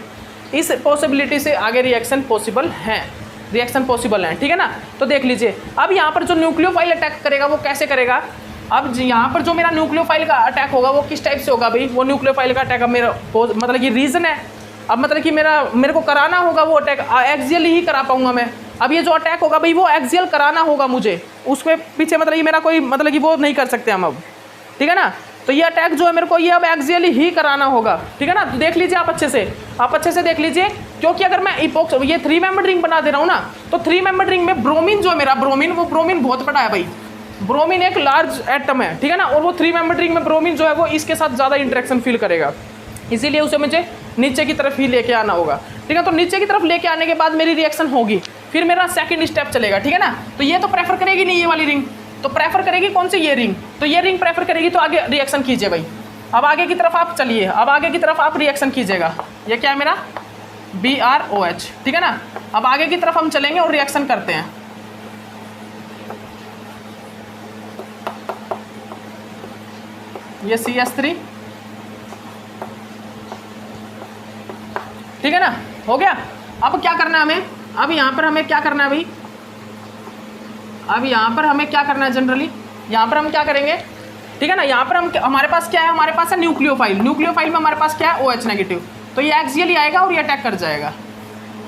Speaker 1: इस पॉसिबिलिटी से आगे रिएक्शन पॉसिबल है, रिएक्शन पॉसिबल है, ठीक है ना। तो देख लीजिए अब यहाँ पर जो न्यूक्लियोफाइल अटैक करेगा वो कैसे करेगा। अब यहाँ पर जो मेरा न्यूक्लियोफाइल का अटैक होगा वो किस टाइप से होगा भाई, वो न्यूक्लियोफाइल का अटैक अब मेरा मतलब कि रीजन है, अब मतलब कि मेरे को कराना होगा वो अटैक, एक्सियली ही करा पाऊंगा मैं। अब ये जो अटैक होगा भाई वो एक्सियल कराना होगा मुझे, उसके पीछे मतलब कि मेरा कोई मतलब कि वो नहीं कर सकते हम अब, ठीक है ना। तो ये अटैक जो है मेरे को ये अब एक्सियली ही कराना होगा, ठीक है ना। तो देख लीजिए आप अच्छे से देख लीजिए, क्योंकि अगर मैं ये 3 मेंबर रिंग बना दे रहा हूँ ना, तो 3 मेंबर रिंग में ब्रोमीन जो है मेरा ब्रोमीन बहुत बड़ा है भाई, ब्रोमीन एक लार्ज एटम है, ठीक है ना। और वो 3 मेंबर रिंग में ब्रोमीन जो है वो इसके साथ ज़्यादा इंटरेक्शन फील करेगा, इसीलिए उसे मुझे नीचे की तरफ ही लेके आना होगा, ठीक है। तो नीचे की तरफ लेके आने के बाद मेरी रिएक्शन होगी, फिर मेरा सेकंड स्टेप चलेगा, ठीक है ना। तो ये तो प्रेफर करेगी नहीं ये वाली रिंग, तो प्रेफर करेगी कौन सी, ये रिंग। तो ये रिंग प्रेफर करेगी, तो आगे रिएक्शन कीजिए भाई। अब आगे की तरफ आप चलिए, अब आगे की तरफ आप रिएक्शन कीजिएगा। ये क्या है मेरा BrOH, ठीक है ना। अब आगे की तरफ हम चलेंगे और रिएक्शन करते हैं। ये CS3, ठीक है ना, हो गया। अब क्या करना है हमें, अब यहाँ पर हमें क्या करना है भाई, अब यहाँ पर हमें क्या करना है जनरली, यहाँ पर हम क्या करेंगे, ठीक है ना। यहाँ पर हम हमारे पास क्या है, हमारे पास है न्यूक्लियोफाइल में हमारे पास क्या है OH नेगेटिव। तो ये एक्सियली आएगा और ये अटैक कर जाएगा,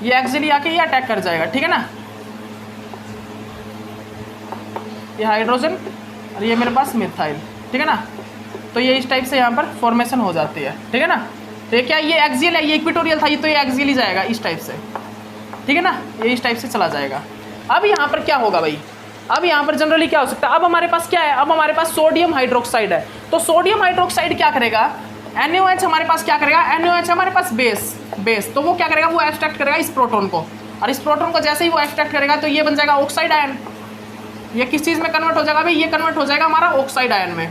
Speaker 1: ये एक्सियली आके ये अटैक कर जाएगा, ठीक है ना। ये हाइड्रोजन और ये मेरे पास मिथाइल, ठीक है ना। तो ये इस टाइप से यहाँ पर फॉर्मेशन हो जाती है, ठीक है ना। तो ये क्या, ये एक्सियल है, ये इक्वेटोरियल था, ये तो ये एक्सियली जाएगा इस टाइप से, ठीक है ना, ये इस टाइप से चला जाएगा। अब यहाँ पर क्या होगा भाई, अब यहाँ पर जनरली क्या हो सकता है, अब हमारे पास क्या है, अब हमारे पास सोडियम हाइड्रोक्साइड है। तो सोडियम हाइड्रोक्साइड क्या करेगा, NaOH हमारे पास क्या करेगा, NaOH हमारे पास बेस, तो वो क्या करेगा, वो एब्स्ट्रैक्ट करेगा इस प्रोटॉन को, और इस प्रोटॉन को जैसे ही वो एब्स्ट्रैक्ट करेगा तो ये बन जाएगा ऑक्साइड आयन। ये किस चीज़ में कन्वर्ट हो जाएगा भाई, ये कन्वर्ट हो जाएगा हमारा ऑक्साइड आयन में।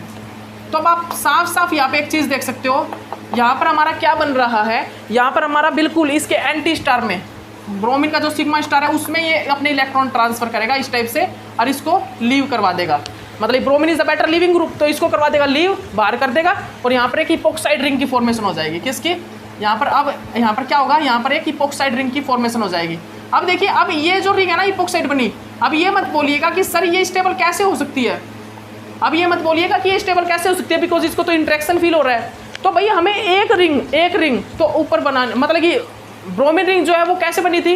Speaker 1: तो अब आप साफ यहाँ पे एक चीज़ देख सकते हो, यहाँ पर हमारा क्या बन रहा है, यहाँ पर हमारा बिल्कुल इसके एंटी स्टार में ब्रोमीन का जो सिग्मा स्टार है उसमें ये अपने इलेक्ट्रॉन ट्रांसफर करेगा इस टाइप से, और इसको लीव करवा देगा, मतलब bromine is the better leaving group, तो इसको करवा देगा लीव, बाहर कर देगा। और यहाँ पर एक इपोक्साइड रिंग की फॉर्मेशन हो जाएगी, किसकी, यहाँ पर। अब यहाँ पर क्या होगा, यहाँ पर एक इपोक्साइड रिंग की फॉर्मेशन हो जाएगी। अब देखिए, अब ये जो रिंग है ना इपोक्साइड बनी, अब ये मत बोलिएगा कि सर ये स्टेबल कैसे हो सकती है, अब ये मत बोलिएगा कि ये स्टेबल कैसे हो सकती है, बिकॉज इसको तो इंट्रैक्शन फील हो रहा है। तो भैया हमें एक रिंग तो ऊपर बनाने, मतलब कि ब्रोमीन रिंग जो है वो कैसे बनी थी,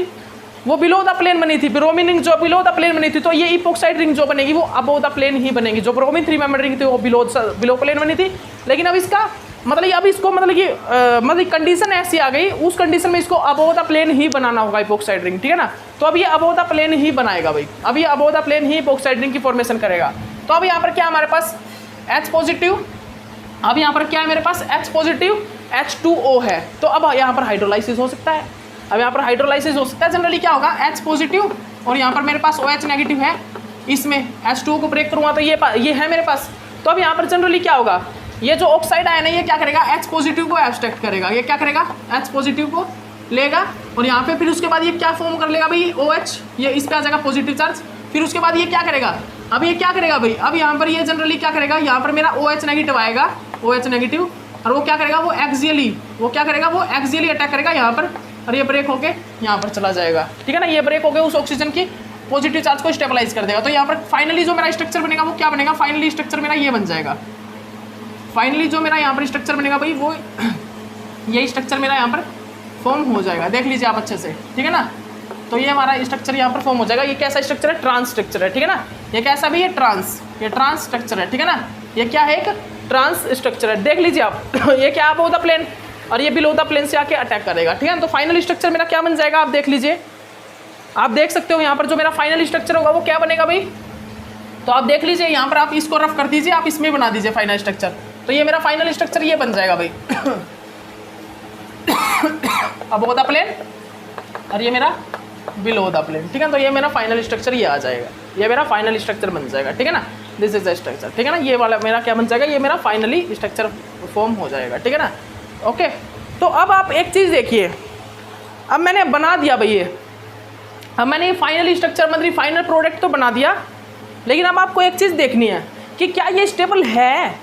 Speaker 1: वो बिलो द प्लेन बनी थी, ब्रोमीन रिंग जो बिलो द प्लेन बनी थी, तो ये इपोक्साइड रिंग जो बनेगी वो अबव द प्लेन ही बनेगी। जो ब्रोमीन 3 मेंबर रिंग थी वो बिलो प्लेन बनी थी, लेकिन अब इसका मतलब अब इसको मतलब कंडीशन ऐसी आ गई, उस कंडीशन में इसको अबव द प्लेन ही बनाना होगा इपोक्साइड रिंग, ठीक है ना। तो अब ये अबव द प्लेन ही बनाएगा भाई, अब ये अबव द प्लेन ही इपोक्साइड रिंग की फॉर्मेशन करेगा। तो अब यहाँ पर क्या हमारे पास H पॉजिटिव, अब यहाँ पर क्या है मेरे पास H पॉजिटिव H2O है, तो अब यहाँ पर हाइड्रोलाइसिस हो सकता है, अब यहाँ पर हाइड्रोलाइसिस हो सकता है। जनरली क्या होगा, H पॉजिटिव और यहाँ पर मेरे पास OH नेगेटिव है, इसमें H2O को ब्रेक करूँगा तो ये है मेरे पास। तो अब यहाँ पर जनरली क्या होगा, ये जो ऑक्साइड आयन है ये क्या करेगा, H पॉजिटिव को एब्स्ट्रैक्ट करेगा, ये क्या करेगा, H पॉजिटिव को लेगा, और यहाँ पे फिर उसके बाद ये क्या फॉर्म कर लेगा भाई, OH, ये इस पे आ जाएगा पॉजिटिव चार्ज। फिर उसके बाद ये क्या करेगा, अब ये क्या करेगा भाई, अब यहाँ पर ये जनरली क्या करेगा, यहाँ पर मेरा OH नेगेटिव आएगा, OH नेगेटिव, और वो क्या करेगा, वो एक्सियली अटैक करेगा यहाँ पर, और ये ब्रेक होके यहाँ पर चला जाएगा, ठीक है ना। ये ब्रेक होके उस ऑक्सीजन की पॉजिटिव चार्ज को स्टेबलाइज कर देगा। तो यहाँ पर फाइनली जो मेरा स्ट्रक्चर बनेगा वो क्या बनेगा, फाइनली स्ट्रक्चर मेरा ये बन जाएगा, फाइनली जो मेरा यहाँ पर स्ट्रक्चर बनेगा भाई वो यही स्ट्रक्चर मेरा यहाँ पर फॉर्म हो जाएगा। देख लीजिए आप अच्छे से, ठीक है ना। तो ये हमारा स्ट्रक्चर यहाँ पर फॉर्म हो जाएगा। ये कैसा स्ट्रक्चर है, ट्रांस स्ट्रक्चर है, ठीक है ना। ये कैसा भी है, ये ट्रांस स्ट्रक्चर है, ठीक है ना। ये क्या है, एक ट्रांस स्ट्रक्चर है। देख लीजिए आप ये क्या अबव द प्लेन और ये बिलो द प्लेन से आके अटैक करेगा, ठीक है ना। तो फाइनल स्ट्रक्चर मेरा क्या बन जाएगा, आप देख लीजिए, आप देख सकते हो यहाँ पर जो मेरा फाइनल स्ट्रक्चर होगा वो क्या बनेगा भाई। तो आप देख लीजिए यहाँ पर, आप इसको रफ कर दीजिए, आप इसमें बना दीजिए फाइनल स्ट्रक्चर। तो ये मेरा फाइनल स्ट्रक्चर ये बन जाएगा भाई। अबोव द प्लेन और ये मेरा बिलो द प्लेन, ठीक है। तो ये मेरा फाइनल स्ट्रक्चर ये आ जाएगा, ये मेरा फाइनल स्ट्रक्चर बन जाएगा, ठीक है ना। दिस इज द स्ट्रक्चर, ठीक है ना। ये वाला मेरा क्या बन जाएगा, ये मेरा फाइनली स्ट्रक्चर फॉर्म हो जाएगा, ठीक है ना। ओके, तो अब आप एक चीज़ देखिए, अब मैंने बना दिया भाई ये, अब मैंने ये फाइनल स्ट्रक्चर मतलब फाइनल प्रोडक्ट तो बना दिया, लेकिन अब आपको एक चीज़ देखनी है कि क्या ये स्टेबल है,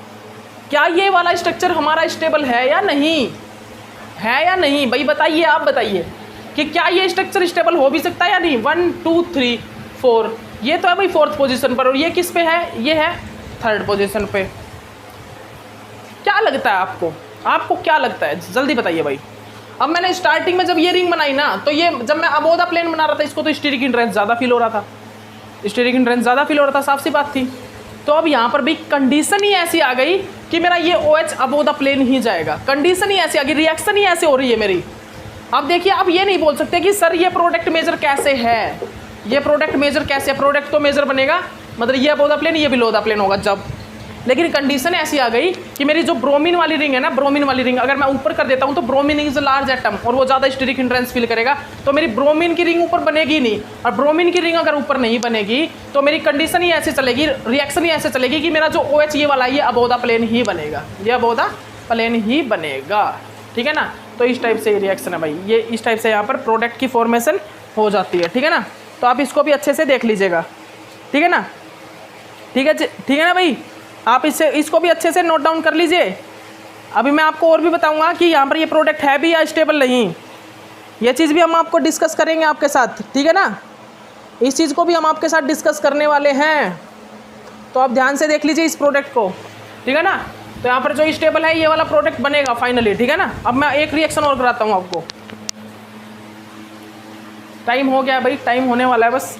Speaker 1: क्या ये वाला स्ट्रक्चर हमारा स्टेबल है या नहीं, है या नहीं भाई, बताइए, आप बताइए कि क्या ये स्ट्रक्चर स्टेबल हो भी सकता है या नहीं। 1 2 3 4, ये तो है भाई 4th पोजीशन पर, और ये किस पे है, ये है 3rd पोजीशन पे। क्या लगता है आपको, आपको क्या लगता है, जल्दी बताइए भाई। अब मैंने स्टार्टिंग में जब ये रिंग बनाई ना, तो ये जब मैं अबोव द प्लेन बना रहा था इसको, तो स्टीरिक हिंड्रेंस ज़्यादा फील हो रहा था, स्टीरिक हिंड्रेंस ज़्यादा फील हो रहा था, साफ सी बात थी। तो अब यहाँ पर भी कंडीशन ही ऐसी आ गई कि मेरा ये OH अबोव द प्लेन ही जाएगा, कंडीशन ही ऐसी आ गई, रिएक्शन ही ऐसे हो रही है मेरी। अब देखिए, आप ये नहीं बोल सकते कि सर ये प्रोडक्ट मेजर कैसे है, ये प्रोडक्ट मेजर कैसे है, प्रोडक्ट तो मेजर बनेगा मतलब ये अबोव द प्लेन ये बिलो द प्लेन होगा जब, लेकिन कंडीशन ऐसी आ गई कि मेरी जो ब्रोमीन वाली रिंग है ना, ब्रोमीन वाली रिंग अगर मैं ऊपर कर देता हूँ तो ब्रोमीन इज लार्ज एटम और वो ज़्यादा स्टीरिक हिंड्रेंस फील करेगा, तो मेरी ब्रोमीन की रिंग ऊपर बनेगी नहीं, और ब्रोमीन की रिंग अगर ऊपर नहीं बनेगी तो मेरी कंडीशन ही ऐसे चलेगी, रिएक्शन ही ऐसे चलेगी कि मेरा जो OH ये वाला ये अबोव द प्लेन ही बनेगा, ये अबोव द प्लेन ही बनेगा, ठीक है ना। तो इस टाइप से रिएक्शन है भाई, ये इस टाइप से यहाँ पर प्रोडक्ट की फॉर्मेशन हो जाती है, ठीक है ना। तो आप इसको भी अच्छे से देख लीजिएगा, ठीक है ना, ठीक है ना भाई, आप इसको भी अच्छे से नोट डाउन कर लीजिए। अभी मैं आपको और भी बताऊंगा कि यहाँ पर ये प्रोडक्ट है भी या स्टेबल नहीं, ये चीज़ भी हम आपको डिस्कस करेंगे आपके साथ, ठीक है ना। इस चीज़ को भी हम आपके साथ डिस्कस करने वाले हैं, तो आप ध्यान से देख लीजिए इस प्रोडक्ट को, ठीक है ना। तो यहाँ पर जो स्टेबल है ये वाला प्रोडक्ट बनेगा फाइनली, ठीक है ना। अब मैं एक रिएक्शन और कराता हूँ आपको, टाइम हो गया भाई, टाइम होने वाला है बस,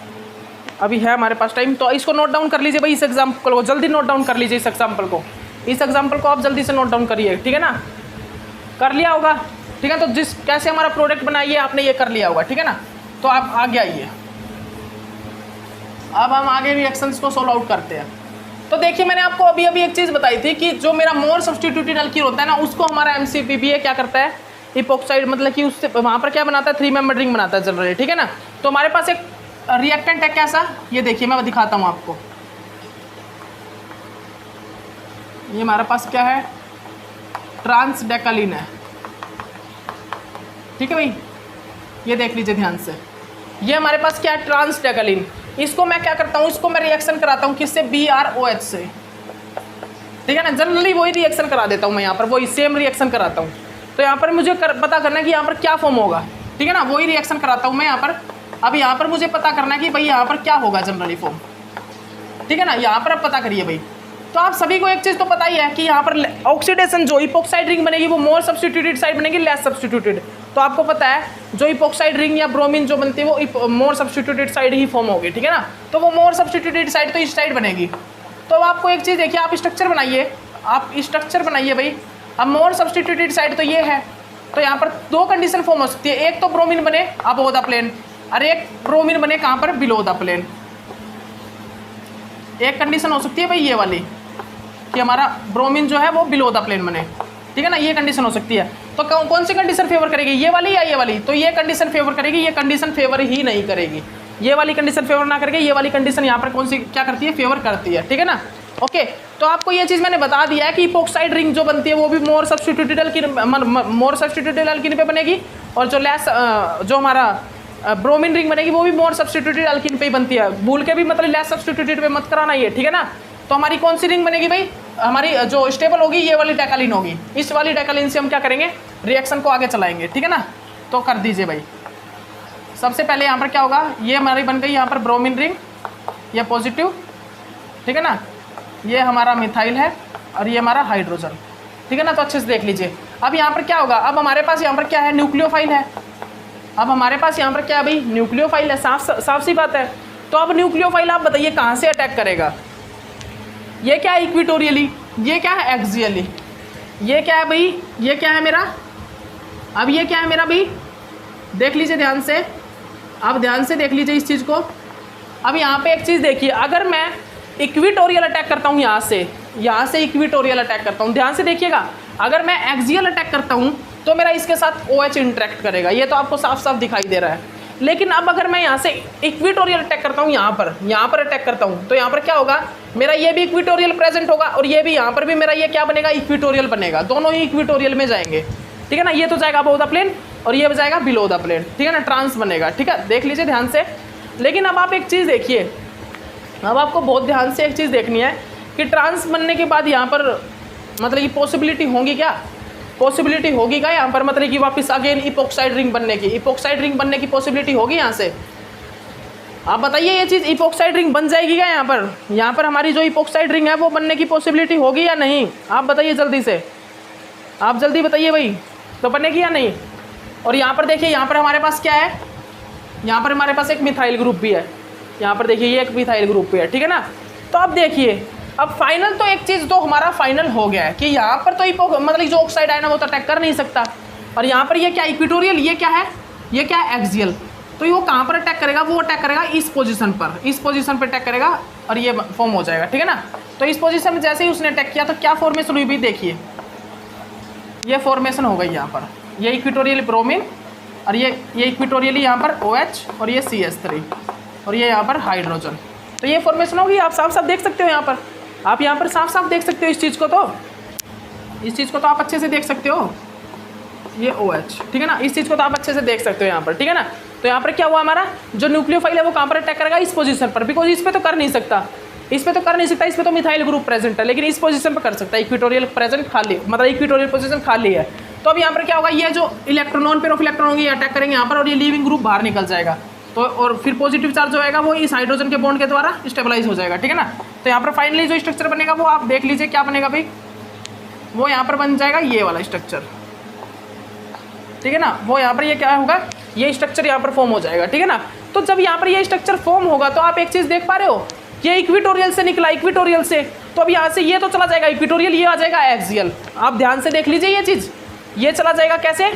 Speaker 1: अभी है हमारे पास टाइम। तो इसको नोट डाउन कर लीजिए भाई, इस एग्जाम्पल को जल्दी नोट डाउन कर लीजिए, इस एग्जाम्पल को आप जल्दी से नोट डाउन करिए, ठीक है ना। कर लिया होगा, ठीक है। तो जिस कैसे हमारा प्रोडक्ट बनाइए आपने ये कर लिया होगा, ठीक है ना। तो आप आगे आइए, अब हम आगे रिएक्शंस को सोल्व आउट करते हैं। तो देखिए, मैंने आपको अभी एक चीज़ बताई थी कि जो मेरा मोर सब्स्टिट्यूटेड एल्कीन होता है ना, उसको हमारा MCPBA क्या करता है, इपोक्साइड मतलब कि उससे वहाँ पर क्या बनाता है, 3 मेंबर रिंग बनाता है जनरली, ठीक है ना। तो हमारे पास एक रिएक्टेंट है कैसा, ये देखिए मैं दिखाता हूँ आपको, ये हमारे पास क्या है, ट्रांसडेकालिन है, ठीक है भाई, ये देख लीजिए ध्यान से, ये हमारे पास क्या है, ट्रांसडेकालिन। इसको मैं क्या करता हूँ, इसको मैं रिएक्शन कराता हूँ किससे, BrOH से, ठीक है ना। जनरली वही रिएक्शन करा देता हूँ मैं, यहाँ पर वही सेम रिएक्शन कराता हूँ। तो यहाँ पर मुझे पता करना है कि यहाँ पर क्या फॉर्म होगा, ठीक है ना, वही रिएक्शन कराता हूँ मैं यहाँ पर। अब यहाँ पर मुझे पता करना है कि भाई यहाँ पर क्या होगा जनरली फॉर्म, ठीक है ना, यहाँ पर आप पता करिए भाई। तो आप सभी को एक चीज़ तो पता ही है कि यहाँ पर ऑक्सीडेशन जो इपोक्साइड रिंग बनेगी वो मोर सब्स्टिट्यूटेड साइड बनेगी, लेस सब्स्टिट्यूटेड। तो आपको पता है जो इपोक्साइड रिंग या ब्रोमीन जो बनती है वो मोर सब्स्टिट्यूटेड साइड ही फॉर्म होगी, ठीक है ना। तो वो मोर सब्स्टिट्यूटेड साइड तो इस साइड बनेगी। तो अब आपको एक चीज़ देखिए, आप स्ट्रक्चर बनाइए, आप स्ट्रक्चर बनाइए भाई। अब मोर सब्स्टिट्यूटेड साइड तो ये है, तो यहाँ पर 2 कंडीशन फॉर्म हो सकती है, एक तो ब्रोमीन बने अबोव द प्लेन और एक ब्रोमीन बने कहाँ पर, बिलो द प्लेन। एक कंडीशन हो सकती है भाई ये वाली कि हमारा ब्रोमीन जो है वो बिलो द प्लेन बने, ठीक है ना, ये कंडीशन हो सकती है। तो कौन सी कंडीशन फेवर करेगी, ये वाली या ये वाली, तो ये कंडीशन फेवर करेगी, ये कंडीशन फेवर ही नहीं करेगी, ये वाली कंडीशन फेवर ना करके ये वाली कंडीशन यहाँ पर कौन सी क्या करती है, फेवर करती है, ठीक है ना। ओके, तो आपको ये चीज़ मैंने बता दिया है कि इपोक्साइड रिंग जो बनती है वो भी मोर सब्स्टिट्यूटेड एल्कीन पे बनेगी, और जो लेस जो हमारा ब्रोमीन रिंग बनेगी वो भी मोर सब्स्टिट्यूटेड एल्कीन पे ही बनती है। भूल के भी मतलब लेस सब्स्टिट्यूटेड पे मत कराना ये, ठीक है ना। तो हमारी कौन सी रिंग बनेगी भाई, हमारी जो स्टेबल होगी ये वाली डेकालिन होगी। इस वाली डेकालिन से हम क्या करेंगे, रिएक्शन को आगे चलाएंगे, ठीक है ना। तो कर दीजिए भाई। सबसे पहले यहाँ पर क्या होगा, ये हमारी बन गई यहाँ पर ब्रोमीन रिंग, ये पॉजिटिव, ठीक है ना, ये हमारा मिथाइल है और ये हमारा हाइड्रोजन, ठीक है ना। तो अच्छे से देख लीजिए। अब यहाँ पर क्या होगा, अब हमारे पास यहाँ पर क्या है, न्यूक्लियोफाइल है। अब हमारे पास यहाँ पर क्या है भाई, न्यूक्लियोफाइल है, साफ सी बात है। तो अब न्यूक्लियोफाइल आप बताइए कहाँ से अटैक करेगा, ये क्या है इक्विटोरियली, ये क्या है एक्सियली, ये क्या है भाई, ये क्या है मेरा, अब ये क्या है मेरा भाई, देख लीजिए ध्यान से, आप ध्यान से देख लीजिए इस चीज़ को। अब यहाँ पे एक चीज़ देखिए, अगर मैं इक्विटोरियल अटैक करता हूँ यहाँ से इक्विटोरियल अटैक करता हूँ, ध्यान से देखिएगा, अगर मैं एक्सियल अटैक करता हूँ तो मेरा इसके साथ OH इंटरेक्ट करेगा, ये तो आपको साफ साफ दिखाई दे रहा है। लेकिन अब अगर मैं यहाँ से इक्विटोरियल अटैक करता हूँ, यहाँ पर अटैक करता हूँ, तो यहाँ पर क्या होगा, मेरा ये भी इक्विटोरियल प्रेजेंट होगा और ये भी, यहाँ पर भी मेरा ये क्या बनेगा, इक्विटोरियल बनेगा, दोनों ही इक्विटोरियल में जाएंगे, ठीक है ना। ये तो जाएगा अबव द प्लेन और ये जाएगा बिलो द प्लेन, ठीक है ना, ट्रांस बनेगा, ठीक है, देख लीजिए ध्यान से। लेकिन अब आप एक चीज़ देखिए, अब आपको बहुत ध्यान से एक चीज़ देखनी है कि ट्रांस बनने के बाद यहाँ पर मतलब ये पॉसिबिलिटी होगी क्या, पॉसिबिलिटी होगी क्या यहाँ पर, मतलब कि वापस अगेन इपोक्साइड रिंग बनने की पॉसिबिलिटी होगी यहाँ से। आप बताइए ये चीज़ इपोक्साइड रिंग बन जाएगी क्या यहाँ पर हमारी जो इपोक्साइड रिंग है वो बनने की पॉसिबिलिटी होगी या नहीं, आप बताइए जल्दी से, आप जल्दी बताइए भाई, तो बनेगी या नहीं। और यहाँ पर देखिए, यहाँ पर हमारे पास क्या है, यहाँ पर हमारे पास एक मिथाइल ग्रुप भी है, यहाँ पर देखिए ये एक मिथाइल ग्रुप भी है, ठीक है ना। तो अब देखिए, अब फाइनल तो एक चीज़ तो हमारा फाइनल हो गया है कि यहाँ पर तो मतलब जो ऑक्साइड है ना वो तो अटैक कर नहीं सकता, और यहाँ पर ये क्या इक्विटोरियल, ये क्या है, ये क्या है एक्सियल, तो ये वो कहाँ पर अटैक करेगा, वो अटैक करेगा इस पोजीशन पर अटैक करेगा और ये फॉर्म हो जाएगा, ठीक है ना। तो इस पोजीशन में जैसे ही उसने अटैक किया तो क्या फॉर्मेशन हुई भी, देखिए ये फॉर्मेशन हो गई यहाँ पर, ये इक्विटोरियल ब्रोमीन और ये इक्विटोरियली यहाँ पर OH और ये CH3 और ये यहाँ पर हाइड्रोजन, तो ये फॉर्मेशन होगी। आप साफ साफ देख सकते हो यहाँ पर, आप यहाँ पर साफ साफ देख सकते हो इस चीज़ को, तो इस चीज़ को तो आप अच्छे से देख सकते हो, ये OH, ठीक है ना, इस चीज़ को तो आप अच्छे से देख सकते हो यहाँ पर, ठीक है ना। तो यहाँ पर क्या हुआ, हमारा जो न्यूक्लियोफाइल है वो कहाँ पर अटैक करेगा, इस पोजीशन पर, बिकॉज इस पर तो कर नहीं सकता, इस पर तो मिथाइल ग्रुप प्रेजेंट है, लेकिन इस पोजीशन पर कर सकता है, इक्विटोरियल प्रेजेंट खाली, मतलब इक्विटोरियल पोजीशन खाली है। तो अब यहाँ पर क्या होगा, ये जो electron on pair of electron होंगे ये अटैक करेंगे यहाँ पर और ये लीविंग ग्रुप बाहर निकल जाएगा, तो और फिर पॉजिटिव चार्ज जो आएगा वो इस हाइड्रोजन के बॉन्ड के द्वारा स्टेबलाइज हो जाएगा, ठीक है ना। तो यहाँ पर फाइनली जो स्ट्रक्चर बनेगा वो आप देख लीजिए क्या बनेगा भाई, वो यहाँ पर बन जाएगा ये वाला स्ट्रक्चर, ठीक है ना, वो यहाँ पर ये क्या होगा, ये स्ट्रक्चर यहाँ पर फॉर्म हो जाएगा, ठीक है ना। तो जब यहाँ पर ये स्ट्रक्चर फॉर्म होगा तो आप एक चीज़ देख पा रहे हो, ये इक्विटोरियल से निकला, इक्विटोरियल से, तो अब यहाँ से ये तो चला जाएगा इक्विटोरियल, ये आ जाएगा एक्सियल। आप ध्यान से देख लीजिए ये चीज़, ये चला जाएगा कैसे,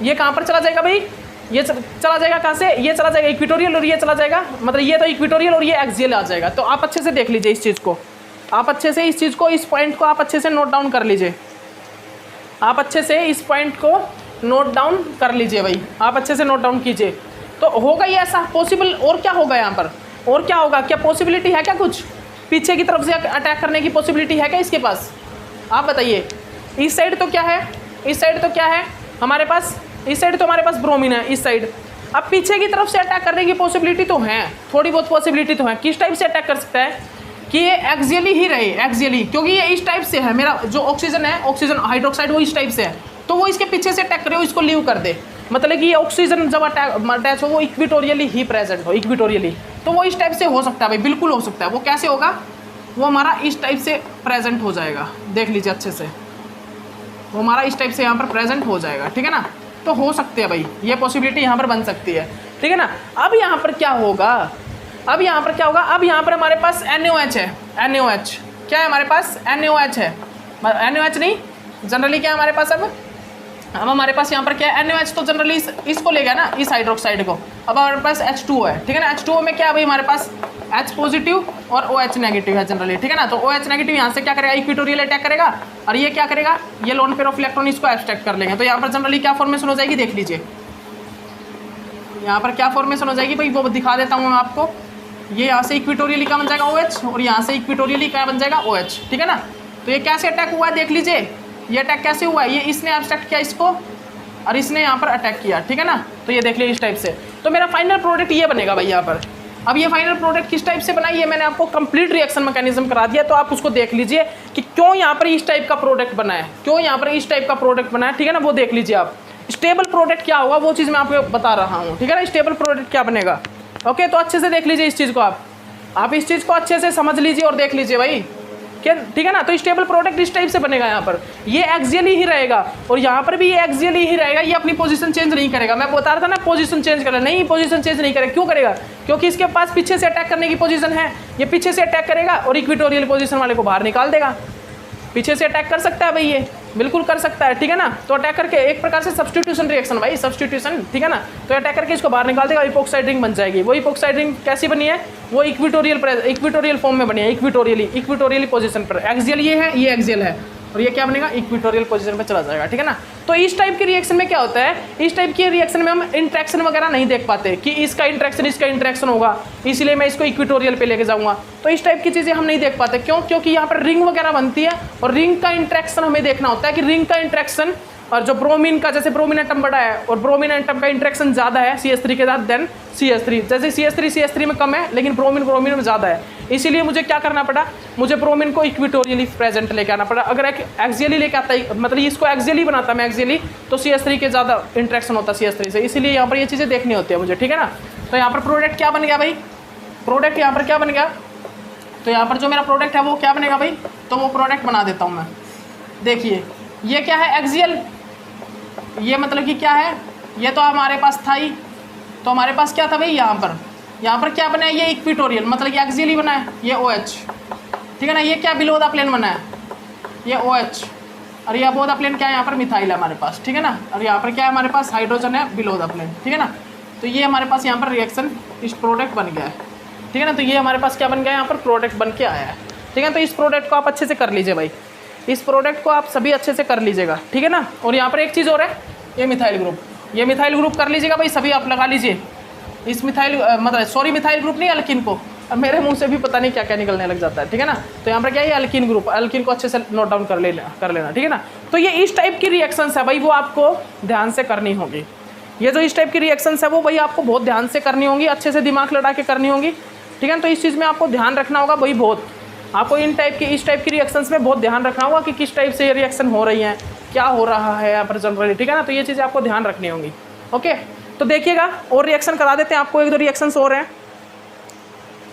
Speaker 1: ये कहाँ पर चला जाएगा भाई, ये चला जाएगा कहाँ से, ये चला जाएगा इक्विटोरियल और ये चला जाएगा, मतलब ये तो इक्विटोरियल और ये एक्सियल आ जाएगा। तो आप अच्छे से देख लीजिए इस चीज़ को, आप अच्छे से इस चीज़ को, इस पॉइंट को आप अच्छे से नोट डाउन कर लीजिए, आप अच्छे से इस पॉइंट को नोट डाउन कर लीजिए भाई, आप अच्छे से नोट डाउन कीजिए। तो होगा ये ऐसा पॉसिबल, और क्या होगा यहाँ पर, और क्या होगा, क्या पॉसिबिलिटी है क्या, कुछ पीछे की तरफ से अटैक करने की पॉसिबिलिटी है क्या इसके पास, आप बताइए। इस साइड तो क्या है, इस साइड तो क्या है हमारे पास, इस साइड तो हमारे पास ब्रोमीन है, इस साइड। अब पीछे की तरफ से अटैक करने की पॉसिबिलिटी तो है, थोड़ी बहुत पॉसिबिलिटी तो है। किस टाइप से अटैक कर सकता है कि ये एक्सियली ही रहे, एक्सियली, क्योंकि ये इस टाइप से है, मेरा जो ऑक्सीजन है, ऑक्सीजन हाइड्रोक्साइड वो इस टाइप से है, तो वो इसके पीछे से अटैक करे, इसको लीव कर दे, मतलब कि ये ऑक्सीजन जब अटैच हो वो इक्विटोरियली ही प्रेजेंट हो, इक्विटोरियली, तो वो इस टाइप से हो सकता है भाई, बिल्कुल हो सकता है। वो कैसे होगा, वो हमारा इस टाइप से प्रेजेंट हो जाएगा, देख लीजिए अच्छे से, वो हमारा इस टाइप से यहाँ पर प्रेजेंट हो जाएगा, ठीक है ना। तो हो सकते हैं भाई, ये पॉसिबिलिटी यहाँ पर बन सकती है, ठीक है ना। अब यहाँ पर क्या होगा, अब यहाँ पर क्या होगा, अब यहाँ पर हमारे पास NaOH है, NaOH क्या है हमारे पास, NaOH है, NaOH नहीं, जनरली क्या है हमारे पास, अब हमारे पास यहाँ पर क्या है, NaOH तो जनरली इसको ले गया ना, इस हाइड्रोक्साइड को। अब हमारे पास H2O है, ठीक है ना। H2O में क्या है भाई, हमारे पास H पॉजिटिव और OH नेगेटिव है जनरली, ठीक है ना। तो OH नेगेटिव यहाँ से क्या करेगा, इक्विटोरियल अटैक करेगा, और ये क्या करेगा, ये लोन पेयर ऑफ इलेक्ट्रॉन इसको एब्स्ट्रैक्ट कर लेंगे। तो यहाँ पर जनरली क्या फॉर्मेशन हो जाएगी, देख लीजिए यहाँ पर क्या फॉर्मेशन हो जाएगी भाई, वो दिखा देता हूँ मैं आपको। ये यहाँ से इक्विटोरियली का बन जाएगा OH और यहाँ से इक्विटोरियली का बन जाएगा OH, ठीक है ना। तो ये कैसे अटैक हुआ है, देख लीजिए ये अटैक कैसे हुआ है, ये इसने एब्स्ट्रैक्ट किया इसको और इसने यहाँ पर अटैक किया, ठीक है ना। तो ये देख लीजिए इस टाइप से, तो मेरा फाइनल प्रोडक्ट ये बनेगा भाई यहाँ पर। अब ये फाइनल प्रोडक्ट किस टाइप से बना, ये मैंने आपको कंप्लीट रिएक्शन मैकेनिज्म करा दिया, तो आप उसको देख लीजिए कि क्यों यहाँ पर इस टाइप का प्रोडक्ट बना है, क्यों यहाँ पर इस टाइप का प्रोडक्ट बना है, ठीक है ना। वो देख लीजिए आप, स्टेबल प्रोडक्ट क्या होगा वो चीज़ मैं आपको बता रहा हूँ, ठीक है ना, स्टेबल प्रोडक्ट क्या बनेगा। ओके, तो अच्छे से देख लीजिए इस चीज़ को, आप इस चीज़ को अच्छे से समझ लीजिए और देख लीजिए भाई, क्या, ठीक है ना। तो स्टेबल प्रोडक्ट इस टाइप से बनेगा, यहाँ पर ये एक्सियली ही रहेगा और यहाँ पर भी ये एक्सियली ही रहेगा, ये अपनी पोजीशन चेंज नहीं करेगा। मैं बता रहा था ना पोजीशन चेंज करेगा, नहीं पोजीशन चेंज नहीं करेगा, क्यों करेगा, क्योंकि इसके पास पीछे से अटैक करने की पोजीशन है, ये पीछे से अटैक करेगा और इक्विटोरियल पोजीशन वाले को बाहर निकाल देगा, पीछे से अटैक कर सकता है भाई ये, बिल्कुल कर सकता है, ठीक है ना। तो अटैकर के एक प्रकार से सब्स्टिट्यूशन रिएक्शन भाई, सब्स्टिट्यूशन, ठीक है ना। तो अटैकर के इसको बाहर निकाल देगा, इपोक्साइड रिंग बन जाएगी। वो इपोक्साइड रिंग कैसी बनी है, वो इक्विटोरियल फॉर्म में बनी है, इक्विटोरियली पोजीशन पर। एक्सियल ये है, ये एक्सियल है, और ये क्या बनेगा, इक्विटोरियल पोजीशन पे चला जाएगा, ठीक है ना। तो इस टाइप के रिएक्शन में क्या होता है, इस टाइप के रिएक्शन में हम इंट्रैक्शन वगैरह नहीं देख पाते कि इसका इंट्रैक्शन होगा, इसलिए मैं इसको इक्विटोरियल पे लेके जाऊंगा। तो इस टाइप की चीज़ें हम नहीं देख पाते, क्यों, क्योंकि यहाँ पर रिंग वगैरह बनती है और रिंग का इंट्रैक्शन हमें देखना होता है कि रिंग का इंट्रैक्शन और जो ब्रोमीन का, जैसे ब्रोमीन एटम बड़ा है और ब्रोमीन एटम का इंट्रैक्शन ज़्यादा है CH3 के साथ देन CH3, जैसे CH3 में कम है लेकिन ब्रोमीन में ज़्यादा है, इसीलिए मुझे क्या करना पड़ा, मुझे ब्रोमीन को इक्विटोरियली प्रेजेंट लेके आना पड़ा। अगर एक्सियली लेके आता है, मतलब इसको एक्सियली बनाता मैं एक्सियली, तो CH3 के ज़्यादा इंट्रैक्शन होता CH3 से, इसीलिए यहाँ पर ये चीज़ें देखनी होती है मुझे, ठीक है ना। तो यहाँ पर प्रोडक्ट क्या बन गया भाई, प्रोडक्ट यहाँ पर क्या बन गया, तो यहाँ पर जो मेरा प्रोडक्ट है वो क्या बनेगा भाई, तो वो प्रोडक्ट बना देता हूँ मैं। देखिए ये क्या है, एक्सियल, ये मतलब कि क्या है, ये तो हमारे पास था ही, तो हमारे पास क्या था भाई, यहाँ पर क्या बना है, ये इक्विटोरियल मतलब कि एक्सियल ही बना है, ये OH, ठीक है ना। ये क्या बिलो द प्लेन बना है, ये OH, और ये अबोव द प्लेन क्या है, यहाँ पर मिथाइल है हमारे पास, ठीक है ना। और यहाँ पर क्या है हमारे पास, हाइड्रोजन है बिलो द प्लेन, ठीक है ना। तो ये हमारे पास यहाँ पर रिएक्शन इस प्रोडक्ट बन गया है, ठीक है ना। तो ये हमारे पास क्या बन गया, यहाँ पर प्रोडक्ट बन के आया है, ठीक है। तो इस प्रोडक्ट को आप अच्छे से कर लीजिए भाई, इस प्रोडक्ट को आप सभी अच्छे से कर लीजिएगा, ठीक है ना। और यहाँ पर एक चीज़ और है, ये मिथाइल ग्रुप कर लीजिएगा भाई, सभी आप लगा लीजिए इस मिथाइल ग्रुप नहीं, अल्किन को, अब मेरे मुंह से भी पता नहीं क्या क्या निकलने लग जाता है, ठीक है ना। तो यहाँ पर क्या है, अल्किन ग्रुप, अल्किन को अच्छे से नोट डाउन कर लेना, ठीक है ना। तो ये इस टाइप की रिएक्शंस है भाई, वो आपको ध्यान से करनी होगी। ये जो इस टाइप की रिएक्शंस है वो भाई आपको बहुत ध्यान से करनी होगी, अच्छे से दिमाग लड़ा के करनी होगी, ठीक है। तो इस चीज़ में आपको ध्यान रखना होगा भाई, बहुत आपको इस टाइप की रिएक्शंस में बहुत ध्यान रखना होगा कि किस टाइप से ये रिएक्शन हो रही हैं, क्या हो रहा है यहाँ पर जनरली, ठीक है ना। तो ये चीज़ें आपको ध्यान रखनी होंगी, ओके। तो देखिएगा और रिएक्शन करा देते हैं आपको, 1-2 रिएक्शंस और हैं,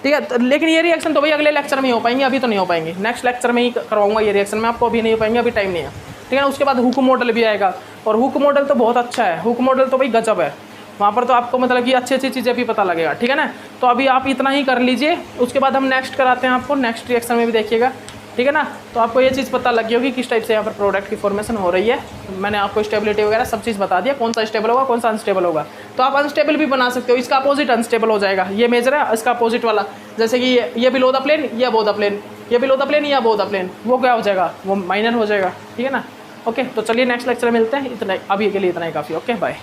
Speaker 1: ठीक है। लेकिन ये रिएक्शन तो भाई अगले लेक्चर में ही हो पाएंगे, अभी तो नहीं हो पाएंगे, नेक्स्ट लेक्चर में ही करवाऊंगा ये रिएक्शन, मैं आपको अभी नहीं हो पाएंगे, अभी टाइम नहीं है, ठीक है। उसके बाद हुक मॉडल भी आएगा, और हुक मॉडल तो बहुत अच्छा है, हुक मॉडल तो भाई गजब है, वहाँ पर तो आपको मतलब कि अच्छी अच्छी चीज़ें भी पता लगेगा, ठीक है ना। तो अभी आप इतना ही कर लीजिए, उसके बाद हम नेक्स्ट कराते हैं आपको, नेक्स्ट रिएक्शन में भी देखिएगा, ठीक है ना। तो आपको ये चीज़ पता लगी होगी किस टाइप से यहाँ पर प्रोडक्ट की फॉर्मेशन हो रही है। मैंने आपको स्टेबिलिटी वगैरह सब चीज़ बता दिया, कौन सा स्टेबल होगा कौन सा अनस्टेबल होगा। तो आप अनस्टेबल भी बना सकते हो, इसका अपोजिट अनस्टेबल हो जाएगा, ये मेजर है, इसका अपोजिट वाला, जैसे कि ये बिलो द प्लेन, ये अबोव द प्लेन, ये बिलो द प्लेन, ये अबोव द प्लेन, वो क्या हो जाएगा, वो माइनर हो जाएगा, ठीक है ना। ओके, तो चलिए नेक्स्ट लेक्चर में मिलते हैं, इतना अभी के लिए इतना ही काफ़ी, ओके बाय।